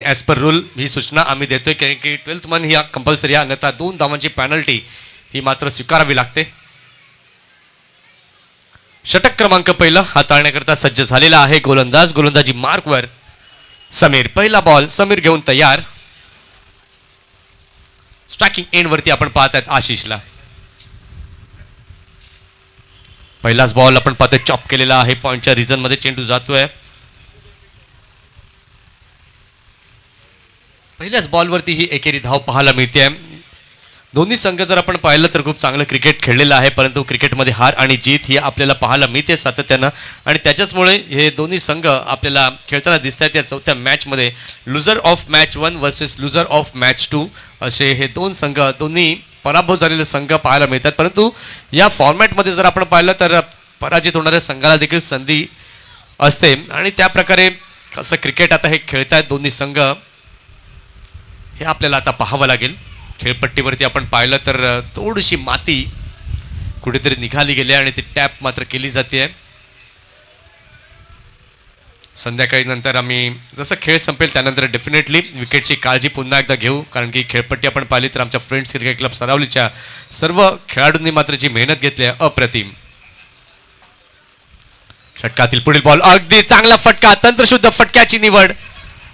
As per rule ही सूचना आम्ही देतोय की 12th मन ही कंपल्सरी आहे, अन्यथा 2 धावांची पेनल्टी ही मात्र स्वीकारावी लागते. षटक क्रमांक पहिला हाताळण्याकरता सज्ज झालेला आहे गोलंदाज. गोलंदाजी मार्कवर समीर. पहिला बॉल समीर घेऊन तयार. स्ट्रायकिंग एंड वरती आपण पाहत आहेत आशिषला. पहिलाच बॉल आपण पाहतोय चॉप केलेला आहे. पॉइंटच्या रिजन मध्ये चेंडू जातोय. पहिल्याच बॉलवरती ही एकेरी धाव पाहायला मिळते. दोन्ही संघ जर आपण पाहिलं तर खूप चांगलं क्रिकेट खेळलेलं आहे, परंतु क्रिकेटमध्ये हार आणि जीत ही आपल्याला पाहायला मिळते सातत्यानं. आणि त्याच्याचमुळे हे दोन्ही संघ आपल्याला खेळताना दिसत आहेत. या चौथ्या मॅचमध्ये लुझर of match 1 versus लुझर of match 2 असे हे दोन संघ, दोन्ही पराभव झालेले संघ पाहायला मिळतात. परंतु या फॉर्मॅटमध्ये जर आपण पाहिलं तर पराजित होणाऱ्या संघाला देखील संधी असते. आणि त्या प्रकारे कसं क्रिकेट आता हे खेळतायत दोन्ही संघ हे आपल्याला आता पाहावं लागेल. खेळपट्टीवरती आपण पाहिलं तर थोडीशी माती कुठेतरी निघाली गेली आणि ती टॅप मात्र केली जाते. संध्याकाळी नंतर आम्ही जसं खेळ संपेल त्यानंतर डेफिनेटली विकेटची काळजी पुन्हा एकदा घेऊ, कारण की खेळपट्टी आपण पाहिली तर आमच्या फ्रेंड्स क्रिकेट क्लब सरावलीच्या सर्व खेळाडूंनी मात्र जी मेहनत घेतली आहे अप्रतिम. षटकातील पुढील बॉल अगदी चांगला फटका, तंत्रशुद्ध फटक्याची निवड.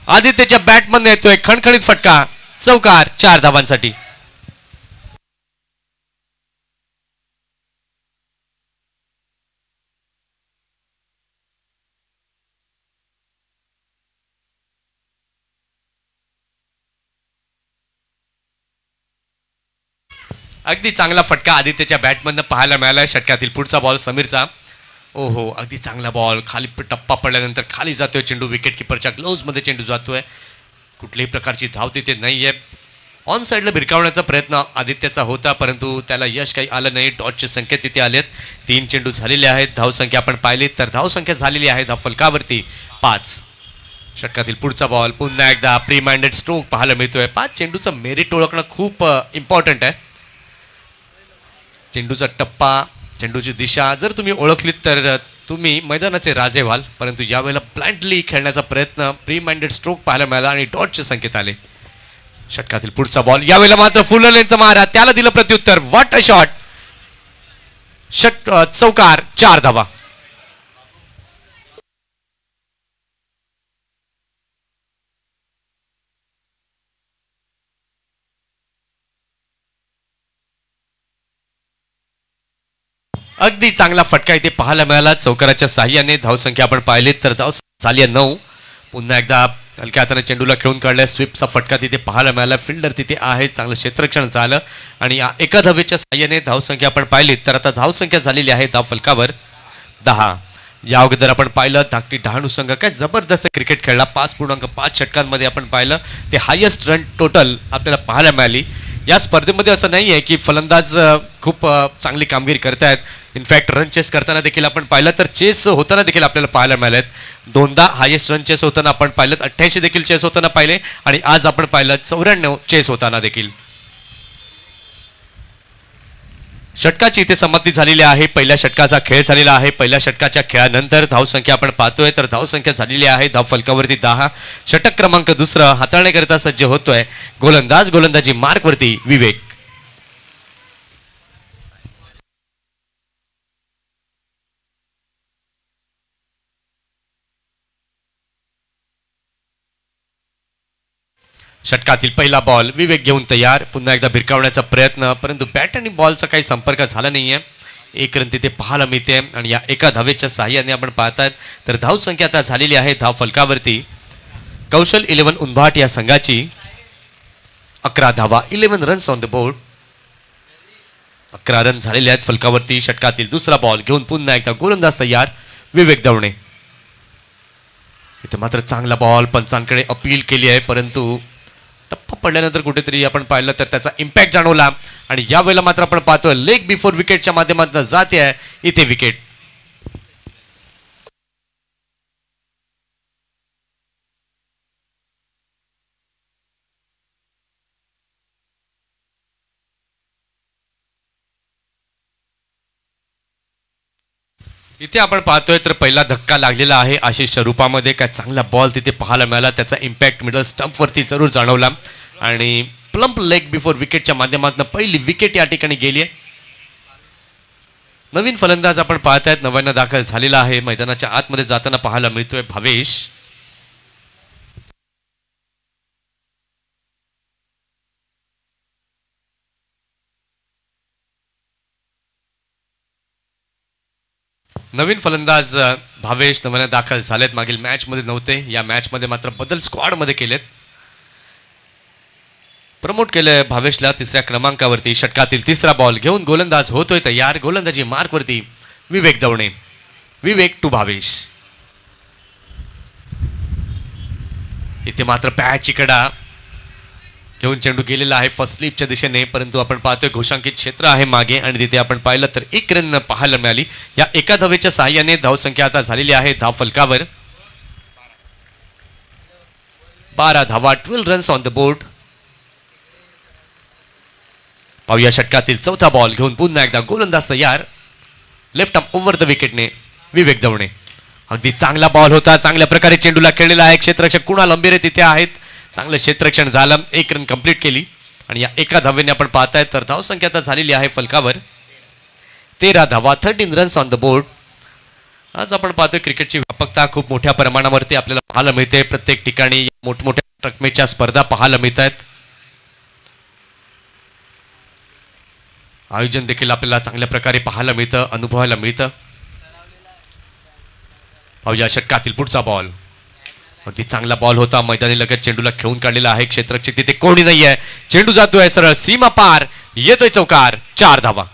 आदित्यच्या बॅटमधून येतोय खणखणीत फटका. चौकार 4 धावांसाठी. अगदी चांगला फटका आदित्यच्या बॅटमधनं पाहायला मिळाला. षटकातील पुढचा बॉल समीरचा. ओहो, अगदी चांगला बॉल. खाली टप्पा पडल्यानंतर खाली जातोय चेंडू. विकेट किपरच्या ग्लोव्जमध्ये चेंडू जातोय. कुठल्याही प्रकारची धाव तिथे नाहीये. ऑन साईडला भिरकावण्याचा प्रयत्न आदित्यचा होता, परंतु त्याला यश काही आलं नाही. डॉटचे संकेत तिथे आलेत. 3 चेंडू झालेले आहेत. धावसंख्या आपण पाहिली तर धावसंख्या झालेली आहे धाव फलकावरती 5. षटकातील पुढचा बॉल पुन्हा एकदा प्री माइंडेड स्ट्रोक पाहायला मिळतोय. 5 चेंडूचं मेरिट ओळखणं खूप इम्पॉर्टंट आहे. चेंडूचा टप्पा, चेंडूची दिशा जर तुम्ही ओळखलीत तर तुम्ही मैदानाचे राजे व्हाल. परंतु यावेळेला ब्लाइंडली खेळण्याचा प्रयत्न, प्री माइंडेड स्ट्रोक पाहायला मिळाला आणि डॉटचे संकेत आले. षटकातील पुढचा बॉल यावेळेला मात्र फुल लेनचा मारा, त्याला दिलं प्रत्युत्तर. What a shot. चौकार 4 धावा. अगदी चांगला फटका इथे पाहायला मिळाला चौकाराच्या साह्याने. धावसंख्या आपण पाहिली तर धाव झाली आहे 9. पुन्हा एकदा हलक्या हाताने चेंडूला खेळून काढल्या. स्वीपचा फटका तिथे पाहायला मिळाला. फिल्डर तिथे आहे, चांगलं क्षेत्ररक्षण झालं आणि एका धावेच्या साह्याने धावसंख्या आपण पाहिली तर आता धावसंख्या झालेली आहे धाव फलकावर 10. या अगोदर आपण पाहिलं धाकटी डहाणू संघ काय जबरदस्त क्रिकेट खेळला. 5.5 षटकांमध्ये आपण पाहिलं ते हायेस्ट रन टोटल आपल्याला पाहायला मिळाली. या स्पर्धेमध्ये असं नाही आहे की फलंदाज खूप चांगली कामगिरी करतायत. इनफॅक्ट रन चेस करताना देखील आपण पाहिलं तर चेस होताना देखील आपल्याला पाहायला मिळालेत. 2दा हायेस्ट रन चेस होताना आपण पाहिलं, 88 देखील चेस होताना पाहिले आणि आज आपण पाहिलं 94 चेस होताना देखील. षटकाची इथे समाप्ती झालेली आहे. पहिल्या षटकाचा खेळ झालेला आहे. पहिल्या षटकाच्या खेळानंतर धावसंख्या आपण पाहतोय तर धावसंख्या झालेली आहे धाव फलकावरती 10. षटक क्रमांक 2 हाताळण्याकरिता सज्ज होतोय गोलंदाज. गोलंदाजी मार्कवरती विवेक. षटकातील पहिला बॉल विवेक घेऊन तयार. पुन्हा एकदा भिरकावण्याचा प्रयत्न, परंतु बॅट आणि बॉलचा काही संपर्क झाला नाहीये. 1 रन तिथे पाहायला मिळते आणि या एका धावेच्या साह्याने आपण पाहतात तर धावसंख्या आता झालेली आहे धाव फलकावरती कौशल 11 उंभाट या संघाची 11 धावा. 11 runs on the board. 11 run झालेले आहेत फलकावरती. षटकातील दुसरा बॉल घेऊन पुन्हा एकदा गोलंदाज तयार विवेक दवणे. इथे मात्र चांगला बॉल पंचांकडे अपील केली आहे, परंतु टप्पा पडल्यानंतर कुठेतरी आपण पाहिलं तर त्याचा इम्पॅक्ट जाणवला आणि यावेळेला मात्र आपण पाहतोय लेग बिफोर विकेटच्या माध्यमातून जाते आहे इथे विकेट. इथे आपण पाहतोय तर पहिला धक्का लागलेला आहे आशिष रूपामध्ये. काय चांगला बॉल तिथे पाहायला मिळाला, त्याचा इम्पॅक्ट मिडल स्टंपवरती जरूर जाणवला आणि प्लम्प लेग बिफोर विकेटच्या माध्यमातून पहिली विकेट या ठिकाणी गेली आहे. नवीन फलंदाज आपण पाहतायत, नव्यानं दाखल झालेला आहे, मैदानाच्या आतमध्ये जाताना पाहायला मिळतोय भावेश. नवीन फलंदाज भावेश नव्यानं दाखल झालेत, मागील मॅच मध्ये नव्हते, या मॅच मध्ये मात्र बदल स्क्वॉड मध्ये केलेत. प्रमोट केलंय भावेशला तिसऱ्या क्रमांकावरती. षटकातील तिसरा बॉल घेऊन गोलंदाज होतोय तयार. गोलंदाजी मार्कवरती विवेक दवणे. विवेक टू भावेश. इथे मात्र पॅचची कडा घेऊन चेंडू गेलेला आहे फर्स्ट स्लिपच्या दिशेने, परंतु आपण पाहतोय घोषांकित क्षेत्र आहे मागे आणि तिथे आपण पाहिलं तर एक रन पाहायला मिळाली. या एका धावेच्या साहाय्याने धावसंख्या आता झालेली आहे धाव फलकावर 12 धावा, 12 रन्स ऑन द बोर्ड. पाहूया षटकातील चौथा बॉल घेऊन पुन्हा एकदा गोलंदाज तयार. लेफ्ट आर्म ओव्हर द विकेटने विवेक दवणे. अगदी चांगला बॉल होता, चांगल्या प्रकारे चेंडूला खेळलेला आहे. क्षेत्ररक्षक कुणाल अंबिरे तिथे आहेत, चांगलं क्षेत्ररक्षण झालं, एक रन कंप्लीट केली आणि या एका धावेने आपण पाहताय तर धावसंख्या आता झालेली आहे फलकावर 13 धावा, 13 रन्स ऑन द बोर्ड. आज आपण पाहतोय क्रिकेटची व्यापकता खूप मोठ्या प्रमाणावरती आपल्याला पाहायला मिळते. प्रत्येक ठिकाणी मोठमोठ्या रकमेच्या स्पर्धा पाहायला मिळत आहेत. आयोजन देखील आपल्याला चांगल्या प्रकारे पाहायला मिळतं, अनुभवायला मिळतं. पाहूया षटकातील पुढचा बॉल. अगदी चांगला बॉल होता, मैदानी लगत चेंडूला खेळून काढलेला आहे. क्षेत्ररक्षक तिथे कोणी नाहीये, चेंडू जातोय सरळ सीमा पार, येतोय चौकार. 4 धावा.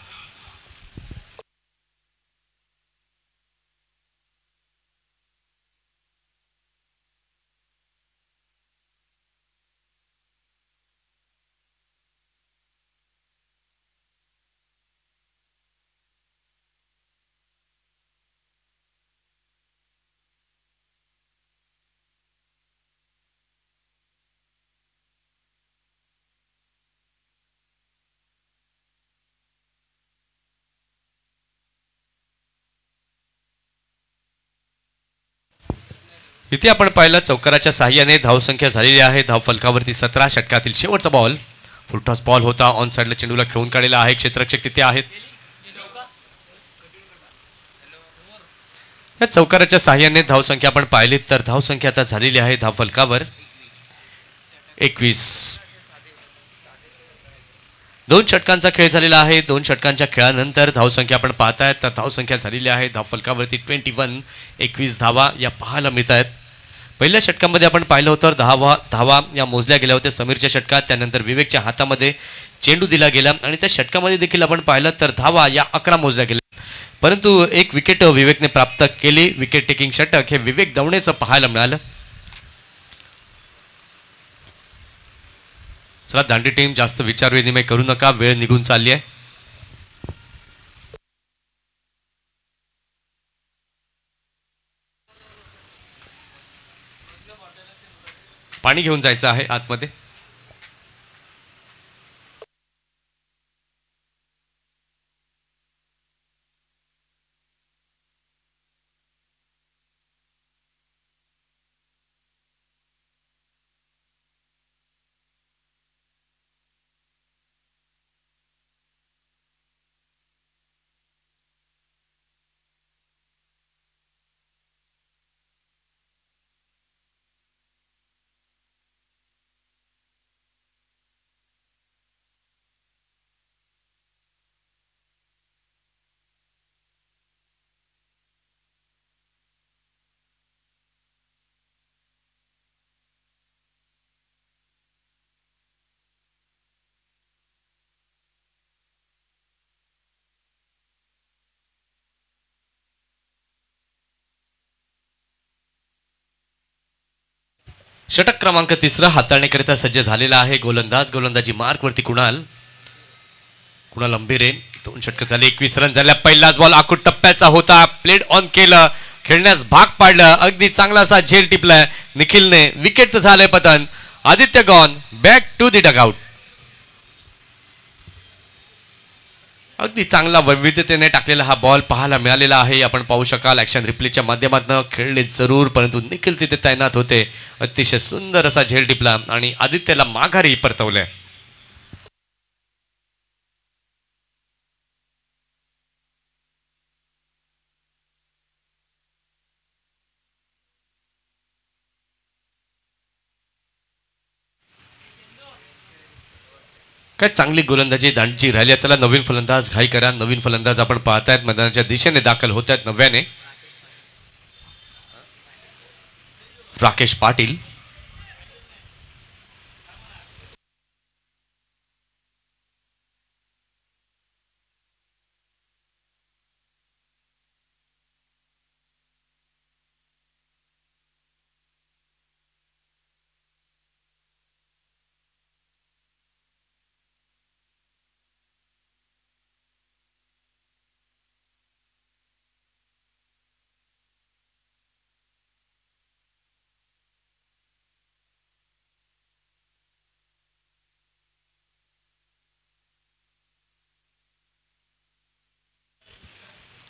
इथे आपण पाहिलं चौकाराच्या साहाय्याने धावसंख्या झालेली आहे धाव फलकावरती 17. षटकातील शेवटचा बॉल फुलटॉस बॉल होता, ऑन साइडला चेंडूला खेळून काढलेला आहे. क्षेत्ररक्षक तिथे आहेत. या चौकाराच्या साहाय्याने धावसंख्या आपण पाहिली तर धावसंख्या आता झालेली आहे धाव फलकावर 21. 2 षटकांचा खेळ झालेला आहे. 2 षटकांच्या खेळानंतर धावसंख्या आपण पाहतायत तर धावसंख्या झालेली आहे धाव फलकावरती 21. 21 धावा या पाहायला मिळत आहेत. पहिल्या षटकामध्ये आपण पाहिलं होतं 10 धावा या मोजल्या गेल्या होत्या समीरच्या षटकात. त्यानंतर विवेकच्या हातामध्ये चेंडू दिला गेला आणि त्या षटकामध्ये देखील आपण पाहिलं तर धावा या 11 मोजल्या गेल्या, परंतु एक विकेट विवेकने प्राप्त केली. विकेट टेकिंग षटक हे विवेक दवणेचं पाहायला मिळालं. चला दांडी टीम जास्त विचार विनिमय करू नका, वेळ निघून चालली आहे. पाणी घेऊन जायचं आहे आतमध्ये. षटक क्रमांक 3 हाताळण्याकरिता सज्ज झालेला आहे गोलंदाज. गोलंदाजी मार्कवरती कुणाल अंबिरे. 2 षटक झाले, 21 रन झाल्या. पहिलाच बॉल आखूड टप्प्याचा होता, प्लेड ऑन केलं, खेळण्यास भाग पाडलं. अगदी चांगला असा झेल टिपलाय निखिलने. विकेटचं झालंय पतन. Aditya gone back to the dugout. अगदी चांगला वैविध्यतेने टाकलेला हा बॉल पाहायला मिळालेला आहे. आपण पाहू शकाल ॲक्शन रिप्लेच्या माध्यमातून खेळले जरूर, परंतु निखिल तिथे तैनात होते. अतिशय सुंदर असा झेल टिपला आणि आदित्यला माघारी परतवले. काय चांगली गोलंदाजी दांडची राहिली. चला नवीन फलंदाज घाई करा. नवीन फलंदाज आपण पाहतायत मैदानाच्या दिशेने दाखल होत आहेत नव्याने. राकेश पाटील.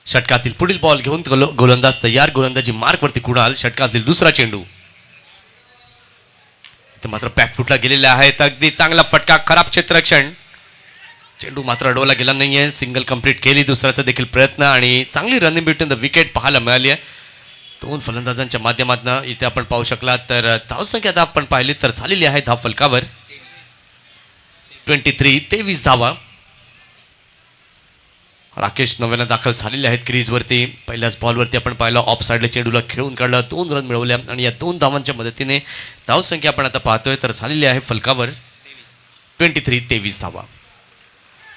षटकातील पुढील बॉल घेऊन गोलंदाज तयार. गोलंदाजी मार्कवरती कुणाल. षटकातील दुसरा चेंडू इथे मात्र बॅकफुटला गेलेले आहेत. अगदी चांगला फटका. खराब क्षेत्ररक्षण. चेंडू मात्र अडवला गेला नाहीये. सिंगल कंप्लीट केली. दुसऱ्याचा देखील प्रयत्न आणि चांगली रनिंग बिटवीन द विकेट पाहायला मिळाली आहे. दोन फलंदाजांच्या माध्यमातून इथे आपण पाहू शकला तर धावसंख्या आता आपण पाहिली तर झालेली आहे धाव फलकावर 23 धावा. राकेश नव्यानं दाखल झालेले आहेत क्रीजवरती. पहिल्याच बॉलवरती आपण पाहिलं ऑफ साईडला चेंडूला खेळून काढला. 2 रन मिळवल्या आणि या 2 धावांच्या मदतीने धावसंख्या आपण आता पाहतोय तर झालेली आहे फलकावर 23 धावा.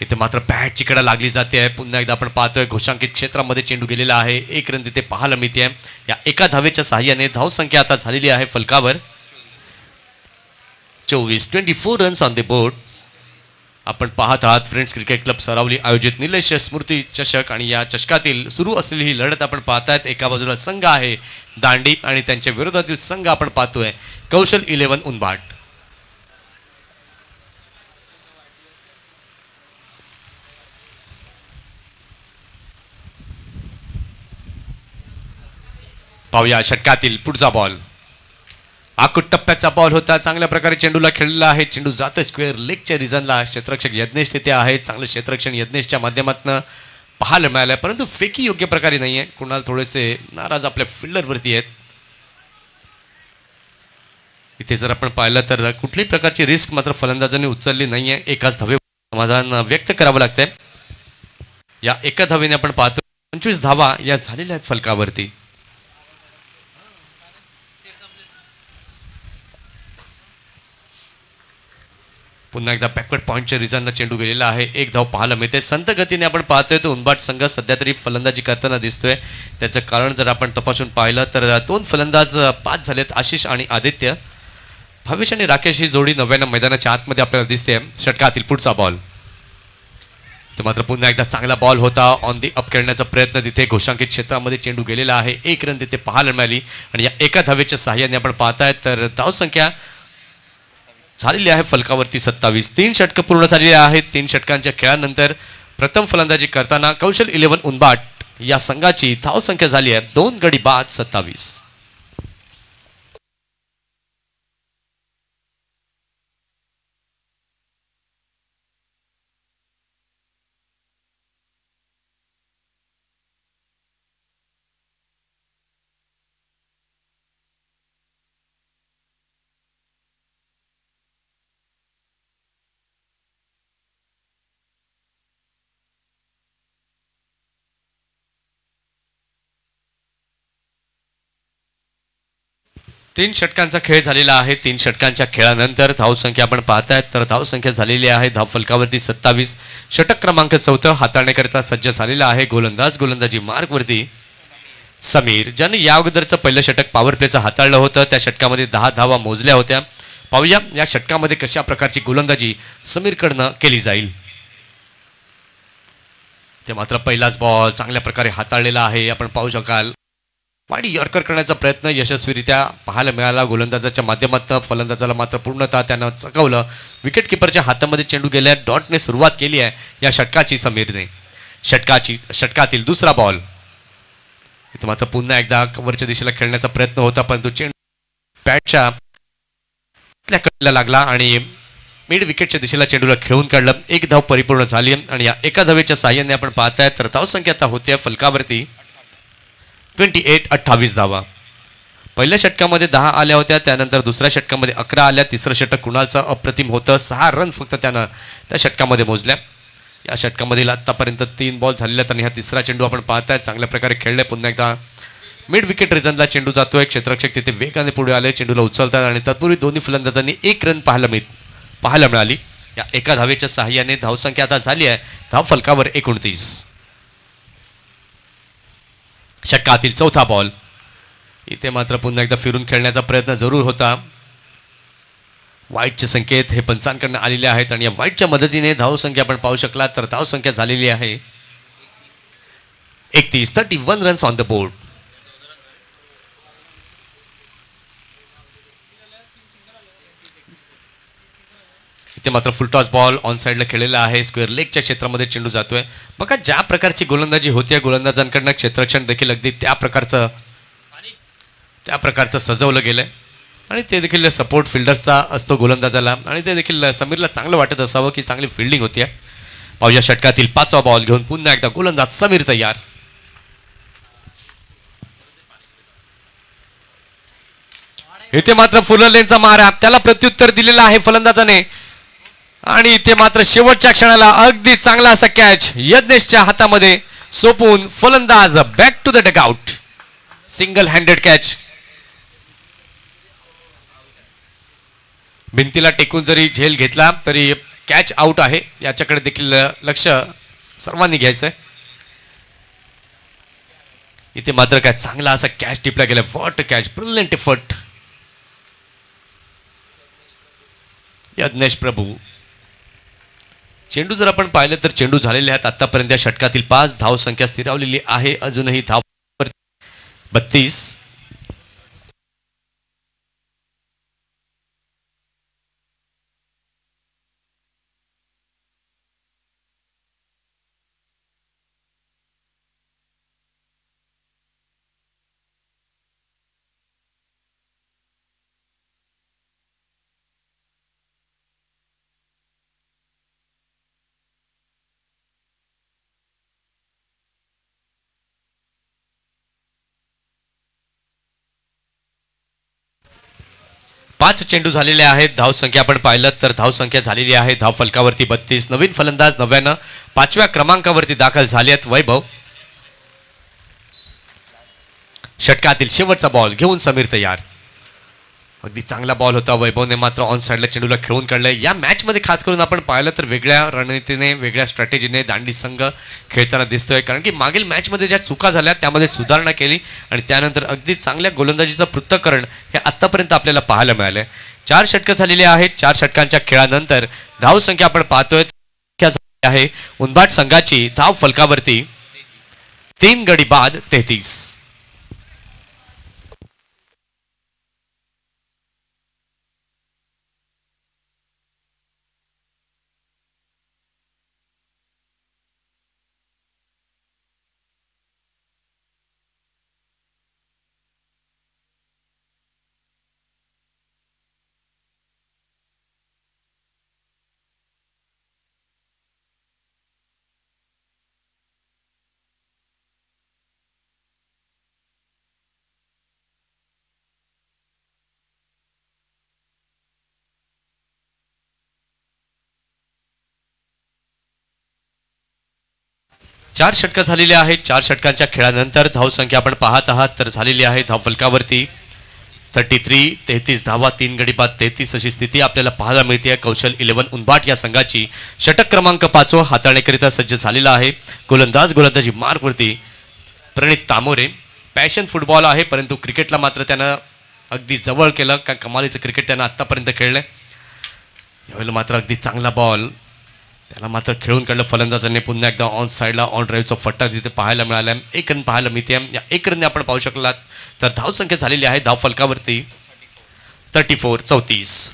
इथे मात्र बॅटची कडा लागली जाते आहे. पुन्हा एकदा आपण पाहतोय घोषांकित क्षेत्रामध्ये चेंडू गेलेला आहे. 1 रन तिथे पाहायला मिळते. या एका धावेच्या सहाय्याने धावसंख्या आता झालेली आहे फलकावर 24 रन्स ऑन द बोर्ड. आपण पाहत आहात फ्रेंड्स क्रिकेट क्लब सरावली आयोजित निलेश स्मृती चषक आणि या चषकातील सुरू असलेली ही लढत आपण पाहतायत. एका बाजूला संघ आहे दांडी आणि त्यांच्या विरोधातील संघ आपण पाहतोय कौशल 11 उनबाट. पाहूया षटकातील पुढचा बॉल. आकुट टप्प्याचा बॉल होता. चांगल्या प्रकारे चेंडूला खेळलेला आहे. चेंडू जातोय स्क्वेअर लेगच्या रिझनला. क्षेत्ररक्षक यज्ञेश तिथे आहे. चांगलं क्षेत्ररक्षण यज्ञेशच्या माध्यमातून पाहायला मिळालं, परंतु फेकी योग्य प्रकारे नाही आहे. कुणाल थोडेसे नाराज आपल्या फिल्डरवरती आहेत. इथे जर आपण पाहिलं तर कुठल्याही प्रकारची रिस्क मात्र फलंदाजांनी उचलली नाही आहे. एकाच धावे समाधान व्यक्त करावं लागतंय. या एका धावेने आपण पाहतो 25 धावा या झालेल्या आहेत फलकावरती. पुन्हा एकदा बॅकवर्ड पॉईंटच्या रिझनला चेंडू गेलेला आहे. 1 धाव पाहायला मिळते. संत गतीने आपण पाहतोय तो उनबाट संघ सध्या तरी फलंदाजी करताना दिसतोय. त्याचं कारण जर आपण तपासून पाहिलं तर 2 फलंदाज बाद झालेत. आशिष आणि आदित्य. भविष्य आणि राकेश ही जोडी 9व्या मैदानाच्या आतमध्ये आपल्याला दिसते. षटकातील पुढचा बॉल. तो मात्र पुन्हा एकदा चांगला बॉल होता. ऑन दी अप खेळण्याचा प्रयत्न तिथे घोषांकित क्षेत्रामध्ये चेंडू गेलेला आहे. 1 रन तिथे पाहायला मिळाली आणि या एका धावेच्या सहाय्याने आपण पाहतायत तर धावसंख्या झालेली आहे फलकावरती 27. 3 षटकं पूर्ण झालेली आहेत. 3 षटकांच्या खेळानंतर प्रथम फलंदाजी करताना कौशल 11 उनबाट या संघाची धावसंख्या झाली आहे 2 गडी बाद 27. तीन षटकांचा खेळ झालेला आहे. 3 षटकांच्या खेळानंतर धावसंख्या आपण पाहतायत तर धावसंख्या झालेली आहे धाव फलकावरती 27. षटक क्रमांक 4 हाताळण्याकरिता सज्ज झालेला आहे गोलंदाज. गोलंदाजी मार्कवरती समीर, ज्याने या अगोदरचं पहिलं षटक पॉवर प्लेचं हाताळलं होतं. त्या षटकामध्ये 10 धावा मोजल्या होत्या. पाहूया या षटकामध्ये कशा प्रकारची गोलंदाजी समीरकडनं केली जाईल. ते मात्र पहिलाच बॉल चांगल्या प्रकारे हाताळलेला आहे. आपण पाहू शकाल वाडी यॉर्कर करण्याचा प्रयत्न यशस्वीरित्या पाहायला मिळाला गोलंदाजाच्या माध्यमातून. फलंदाजाला मात्र पूर्णतः त्यानं चकवलं. विकेट किपरच्या हातामध्ये चेंडू गेल्या. डॉटने सुरुवात केली आहे या षटकाची समीरने. षटकातील दुसरा बॉल. इथं मात्र पुन्हा एकदा कव्हरच्या दिशेला खेळण्याचा प्रयत्न होता, परंतु चेंडू पॅडच्या कडेला लागला आणि मिड विकेटच्या दिशेला चेंडूला खेळून काढलं. एक धाव परिपूर्ण झाली आणि या एका धावेच्या साहाय्याने आपण पाहताय तर धावसंख्या आता होते फलकावरती 28 धावा. पहिल्या षटकामध्ये 10 आल्या होत्या, त्यानंतर दुसऱ्या षटकामध्ये 11 आल्या. तिसरं षटक कुणालचं अप्रतिम होतं, 6 रन फक्त त्यानं त्या षटकामध्ये मोजल्या. या षटकामधील आतापर्यंत 3 बॉल झालेले आहेत आणि हा तिसरा चेंडू आपण पाहताय चांगल्या प्रकारे खेळले. पुन्हा एकदा मिड विकेट रिजनला चेंडू जातोय. क्षेत्ररक्षक तिथे वेगाने पुढे आले, चेंडूला उचलतात आणि तत्पूर्वी दोन्ही फलंदाजांनी 1 रन पाहायला मिळाली. या एका धावेच्या साहाय्याने धावसंख्या आता झाली आहे धाव फलकावर 29. षटकातील चौथा बॉल. इथे मात्र पुन्हा एकदा फिरून खेळण्याचा प्रयत्न जरूर होता. वाईटचे संकेत हे पंचांकडून आलेले आहेत आणि या वाईटच्या मदतीने धावसंख्या आपण पाहू शकला तर धावसंख्या झालेली आहे 31 रन्स ऑन द बोर्ड. इथे मात्र फुलटॉस बॉल ऑन साईडला खेळलेला आहे. स्क्वेअर लेगच्या क्षेत्रामध्ये चेंडू जातोय. बघा ज्या प्रकारची गोलंदाजी होती गोलंदाजांकडनं क्षेत्ररक्षण देखील अगदी त्या प्रकारचं सजवलं गेलंय आणि ते देखील सपोर्ट फिल्डर्सचा असतो गोलंदाजाला आणि ते देखील समीरला चांगलं वाटत असावं की चांगली फिल्डिंग होती. पाहूया षटकातील 5वा बॉल घेऊन पुन्हा एकदा गोलंदाज समीर तयार. इथे मात्र फुलर लेनचा मारा, त्याला प्रत्युत्तर दिलेलं आहे फलंदाजाने आणि इथे मात्र शेवटच्या क्षणाला अगदी चांगला असा कॅच यज्ञेशच्या हातामध्ये सोपून फलंदाज back to the dugout. Single handed catch. भिंतीला टेकून जरी झेल घेतला तरी कॅच आउट आहे, याच्याकडे देखील लक्ष सर्वांनी घ्यायचंय. इथे मात्र काय चांगला असा कॅच टिपला गेला. What catch, brilliant effort Yagnesh Prabhu. चेंडू जर आपण पाहिलं तर चेंडू झालेले आहेत आतापर्यंत या षटकातील 5. धाव संख्या स्थिरावलेली आहे अजूनही धाव 32. पाच चेंडू झालेले आहेत. धावसंख्या आपण पाहिलं तर धावसंख्या झालेली आहे धाव फलकावरती 32. नवीन फलंदाज 99 5व्या क्रमांकावरती दाखल झाले आहेत वैभव. षटकातील शेवटचा बॉल घेऊन समीर तयार. अगदी चांगला बॉल होता. वैभवने मात्र ऑन साईडला चेंडूला खेळून काढलंय. या मॅच मध्ये खास करून आपण पाहिलं तर वेगळ्या रणनीतीने वेगळ्या स्ट्रॅटेजीने दांडी संघ खेळताना दिसतोय, कारण की मागील मॅच मध्ये ज्या चुका झाल्या त्यामध्ये सुधारणा केली आणि त्यानंतर अगदी चांगल्या गोलंदाजीचं पृथक्करण हे आतापर्यंत आपल्याला पाहायला मिळालंय. 4 षटकं झालेली आहेत. 4 षटकांच्या खेळानंतर धाव संख्या आपण पाहतोय आहे उंबाट संघाची धाव फलकावरती 3 गडी बाद 33. चार षटकं झालेली आहेत. 4 षटकांच्या खेळानंतर धाव संख्या आपण पाहत आहात तर झालेली आहे धाव फलकावरती 33 धावा 3 गडी बाद 33 अशी स्थिती आपल्याला पाहायला मिळते. कौशल 11 उंबाट या संघाची षटक क्रमांक 5 हाताळण्याकरिता सज्ज झालेला आहे. गोलंदाजी मार्गवरती प्रणित तामोरे. पॅशन फुटबॉल आहे, परंतु क्रिकेटला मात्र त्यानं अगदी जवळ केलं. का कमालीचं क्रिकेट त्यानं आत्तापर्यंत खेळलं. यावेळेला मात्र अगदी चांगला बॉल त्याला मात्र खेळून काढलं फलंदाजांनी. पुन्हा एकदा ऑन साईडला ऑन ड्राईव्हचा फट्टा तिथे पाहायला मिळाला. 1 रन पाहायला मिळते. या 1 रनने आपण पाहू शकलात तर धाव संख्या झालेली आहे धाव फलकावरती 34.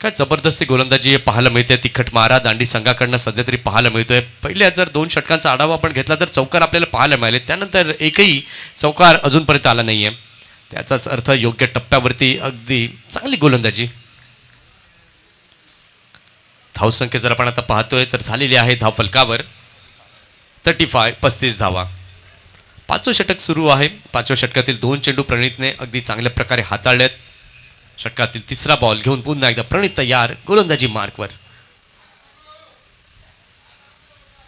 काय जबरदस्ती गोलंदाजी पाहायला मिळते. तिखट मारा दांडी संघाकडनं सध्या तरी पाहायला मिळतोय. पहिल्या जर 2 षटकांचा आढावा आपण घेतला तर चौकार आपल्याला पाहायला मिळाले, त्यानंतर एकही चौकार अजूनपर्यंत आला नाहीये. त्याचाच अर्थ योग्य टप्प्यावरती अगदी चांगली गोलंदाजी. धावसंख्या जर आपण आता पाहतोय तर झालेली आहे धाव फलकावर 35 धावा. 5वं षटक सुरू आहे. 5व्या षटकातील 2 चेंडू प्रणितने अगदी चांगल्या प्रकारे हाताळलेत. षटकातील 3रा बॉल घेऊन पुन्हा एकदा प्रणित तयार गोलंदाजी मार्कवर.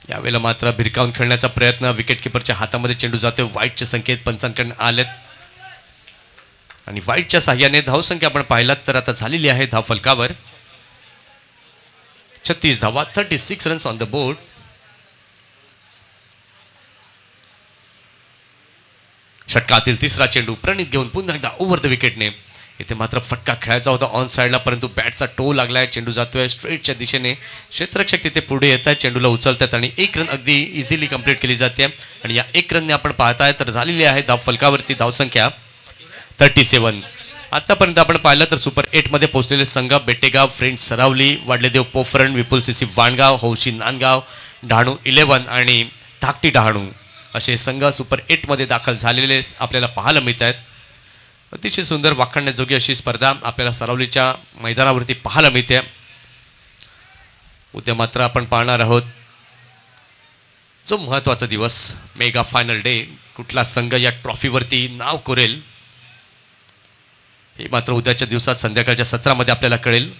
यावेळेला मात्र भिरकावून खेळण्याचा प्रयत्न. विकेट किपरच्या हातामध्ये चेंडू जातोय. वाईटचे संकेत पंचांकडून आलेत आणि वाईटच्या साह्याने धावसंख्या आपण पाहिलात तर आता झालेली आहे धाव फलकावर 36 धावा. 36 रन्स ऑन द बोर्ड. षटकातील 3रा चेंडू प्रणित घेऊन पुन्हा एकदा ओव्हर द विकेटने. इथे मात्र फटका खेळायचा होता ऑन साईडला, परंतु बॅटचा टो लागलाय. चेंडू जातोय स्ट्रेटच्या दिशेने. क्षेत्ररक्षक तिथे पुढे येत आहेत, चेंडूला उचलतात आणि 1 रन अगदी इझिली कंप्लीट केली जाते. आणि या 1 रनने आपण पाहताय तर झालेली आहे धाव फलकावरती धावसंख्या 37. आतापर्यंत आपण पाहिलं तर सुपर 8 मध्ये पोहोचलेले संघ बेटेगाव, फ्रेंड्स सरावली, वाडलेदेव पोफरण, विपुल सीसी वाणगाव, हौशी नांदगाव, डहाणू 11 आणि धाकटी डहाणू असे संघ सुपर 8 मध्ये दाखल झालेले आपल्याला पाहायला मिळत आहेत. अतिशय सुंदर वाखाणण्याजोगी अशी स्पर्धा आपल्याला सरावलीच्या मैदानावरती पाहायला मिळते. उद्या मात्र आपण पाहणार आहोत जो महत्त्वाचा दिवस, मेगा फायनल डे. कुठला संघ या ट्रॉफीवरती नाव कोरेल हे मात्र उद्याच्या दिवसात संध्याकाळच्या सत्रामध्ये आपल्याला कळेल.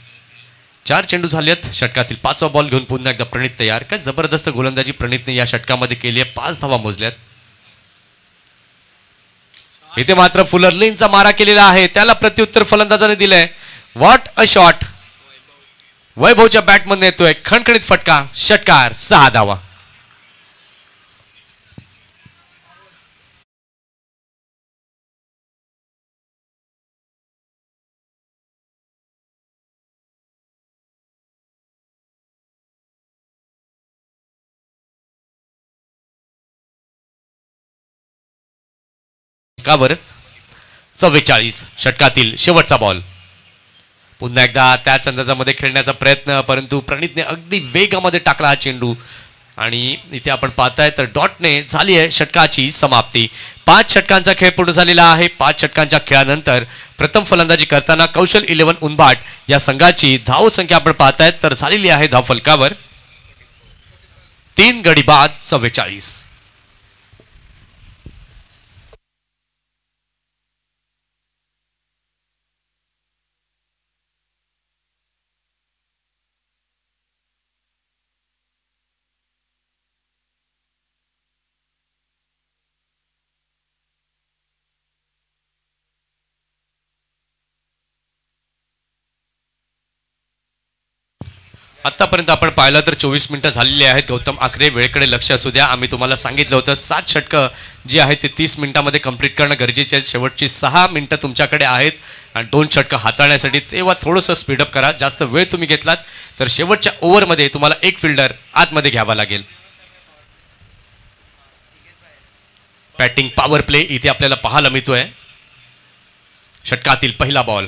4 चेंडू झालेत. षटकातील 5वा बॉल घेऊन पुन्हा एकदा प्रणित तयार. काय जबरदस्त गोलंदाजी प्रणितने या षटकामध्ये केली आहे. 5 धावा मोजल्यात. इथे मात्र फुलर लेनचा मारा केलेला आहे, त्याला प्रत्युत्तर फलंदाजाने दिलंय. What a shot. वैभवच्या बॅटमधून येतोय खणखणीत फटका. षटकार. 6 धावा. कावर 44. षटकातील शेवटचा बॉल. पुन्हा एकदा त्याच अंदाजामध्ये खेळण्याचा प्रयत्न, परंतु प्रणितने अगदी वेगामध्ये टाकला हा चेंडू आणि इथे आपण पाहताय तर डॉटने झाली आहे षटकाची समाप्ती. 5 षटकांचा खेळ पूर्ण झालेला आहे. 5 षटकांच्या खेळानंतर प्रथम फलंदाजी करताना कौशल 11 उनबाट या संघाची धाव संख्या आपण पाहताय तर झालेली आहे धाव फलकावर 3 गडी बाद 44. आतापर्यंत आपण पाहिलं तर 24 मिनिटं झालेली आहेत. गौतम आखरे वेळेकडे लक्ष असू द्या. आम्ही तुम्हाला सांगितलं होतं 7 षटकं जी आहेत ते 30 मिनिटांमध्ये कंप्लीट करणं गरजेचे आहे. शेवटची 6 मिनिटं तुमच्याकडे आहेत आणि 2 षटकं हाताळण्यासाठी तेव्हा थोडंसं स्पीडअप करा. जास्त वेळ तुम्ही घेतलात तर शेवटच्या ओव्हरमध्ये तुम्हाला एक फिल्डर आतमध्ये घ्यावा लागेल. बॅटिंग पॉवर प्ले इथे आपल्याला पाहायला मिळतोय. षटकातील पहिला बॉल.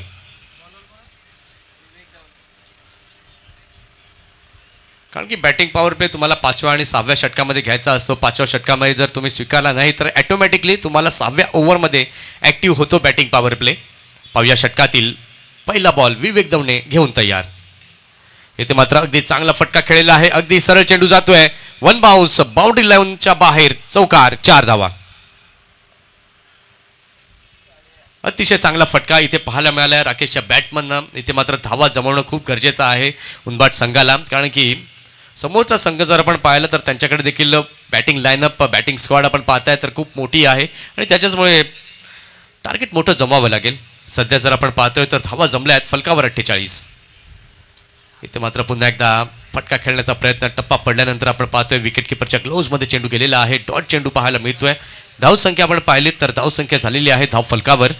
कारण की बॅटिंग पॉवर प्ले तुम्हाला 5व्या आणि 6व्या षटकामध्ये घ्यायचा असतो. 5व्या षटकामध्ये जर तुम्ही स्वीकारला नाही तर ऑटोमॅटिकली तुम्हाला 6व्या ओव्हरमध्ये ॲक्टिव्ह होतो बॅटिंग पॉवर प्ले. 5व्या षटकातील पहिला बॉल विवेक दवणे घेऊन तयार. इथे मात्र अगदी चांगला फटका खेळलेला आहे. अगदी सरळ चेंडू जातोय. 1 बाउन्स बाउंड्री लाईनच्या बाहेर. चौकार. 4 धावा. अतिशय चांगला फटका इथे पाहायला मिळाला राकेशच्या बॅटमननं. इथे मात्र धावा जमवणं खूप गरजेचं आहे उनबाट संघाला, कारण की समोरचा संघ जर आपण पाहिलं तर त्यांच्याकडे देखील बॅटिंग लाईनअप बॅटिंग स्क्वॉड आपण पाहताय तर खूप मोठी आहे आणि त्याच्याचमुळे टार्गेट मोठं जमवावं लागेल. सध्या जर आपण पाहतोय तर धावा जमल्या आहेत फलकावर 48. इथे मात्र पुन्हा एकदा फटका खेळण्याचा प्रयत्न. टप्पा पडल्यानंतर आपण पाहतोय विकेट किपरच्या ग्लोव्हजमध्ये चेंडू गेलेला आहे. डॉट चेंडू पाहायला मिळतोय. धाव संख्या आपण पाहिली तर धाव संख्या झालेली आहे धाव फलकावर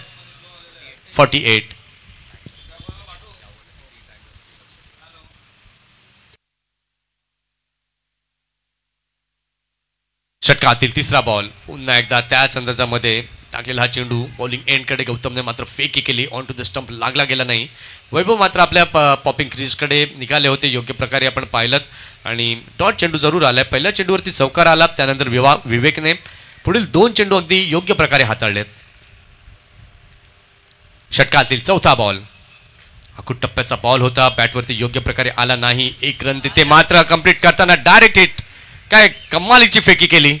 48. षटकातील 3रा बॉल. पुन्हा एकदा त्याच अंदाजामध्ये टाकलेला हा चेंडू बॉलिंग एंडकडे गौतमने मात्र फेक केली, ऑन टू द स्टंप लागला गेला नाही. वैभव मात्र आपल्या पॉपिंग क्रीजकडे निघाले होते, योग्य प्रकारे आपण पाहिलं आणि डॉट चेंडू जरूर आलाय. पहिल्या चेंडूवरती चौकार आला, त्यानंतर विवेकने पुढील 2 चेंडू अगदी योग्य प्रकारे हाताळलेत. षटकातील चौथा बॉल, अखूट टप्प्याचा बॉल होता, बॅटवरती योग्य प्रकारे आला नाही. 1 रन तिथे मात्र कंप्लीट करताना डायरेक्ट हिट, काय कमालीची फेकी केली.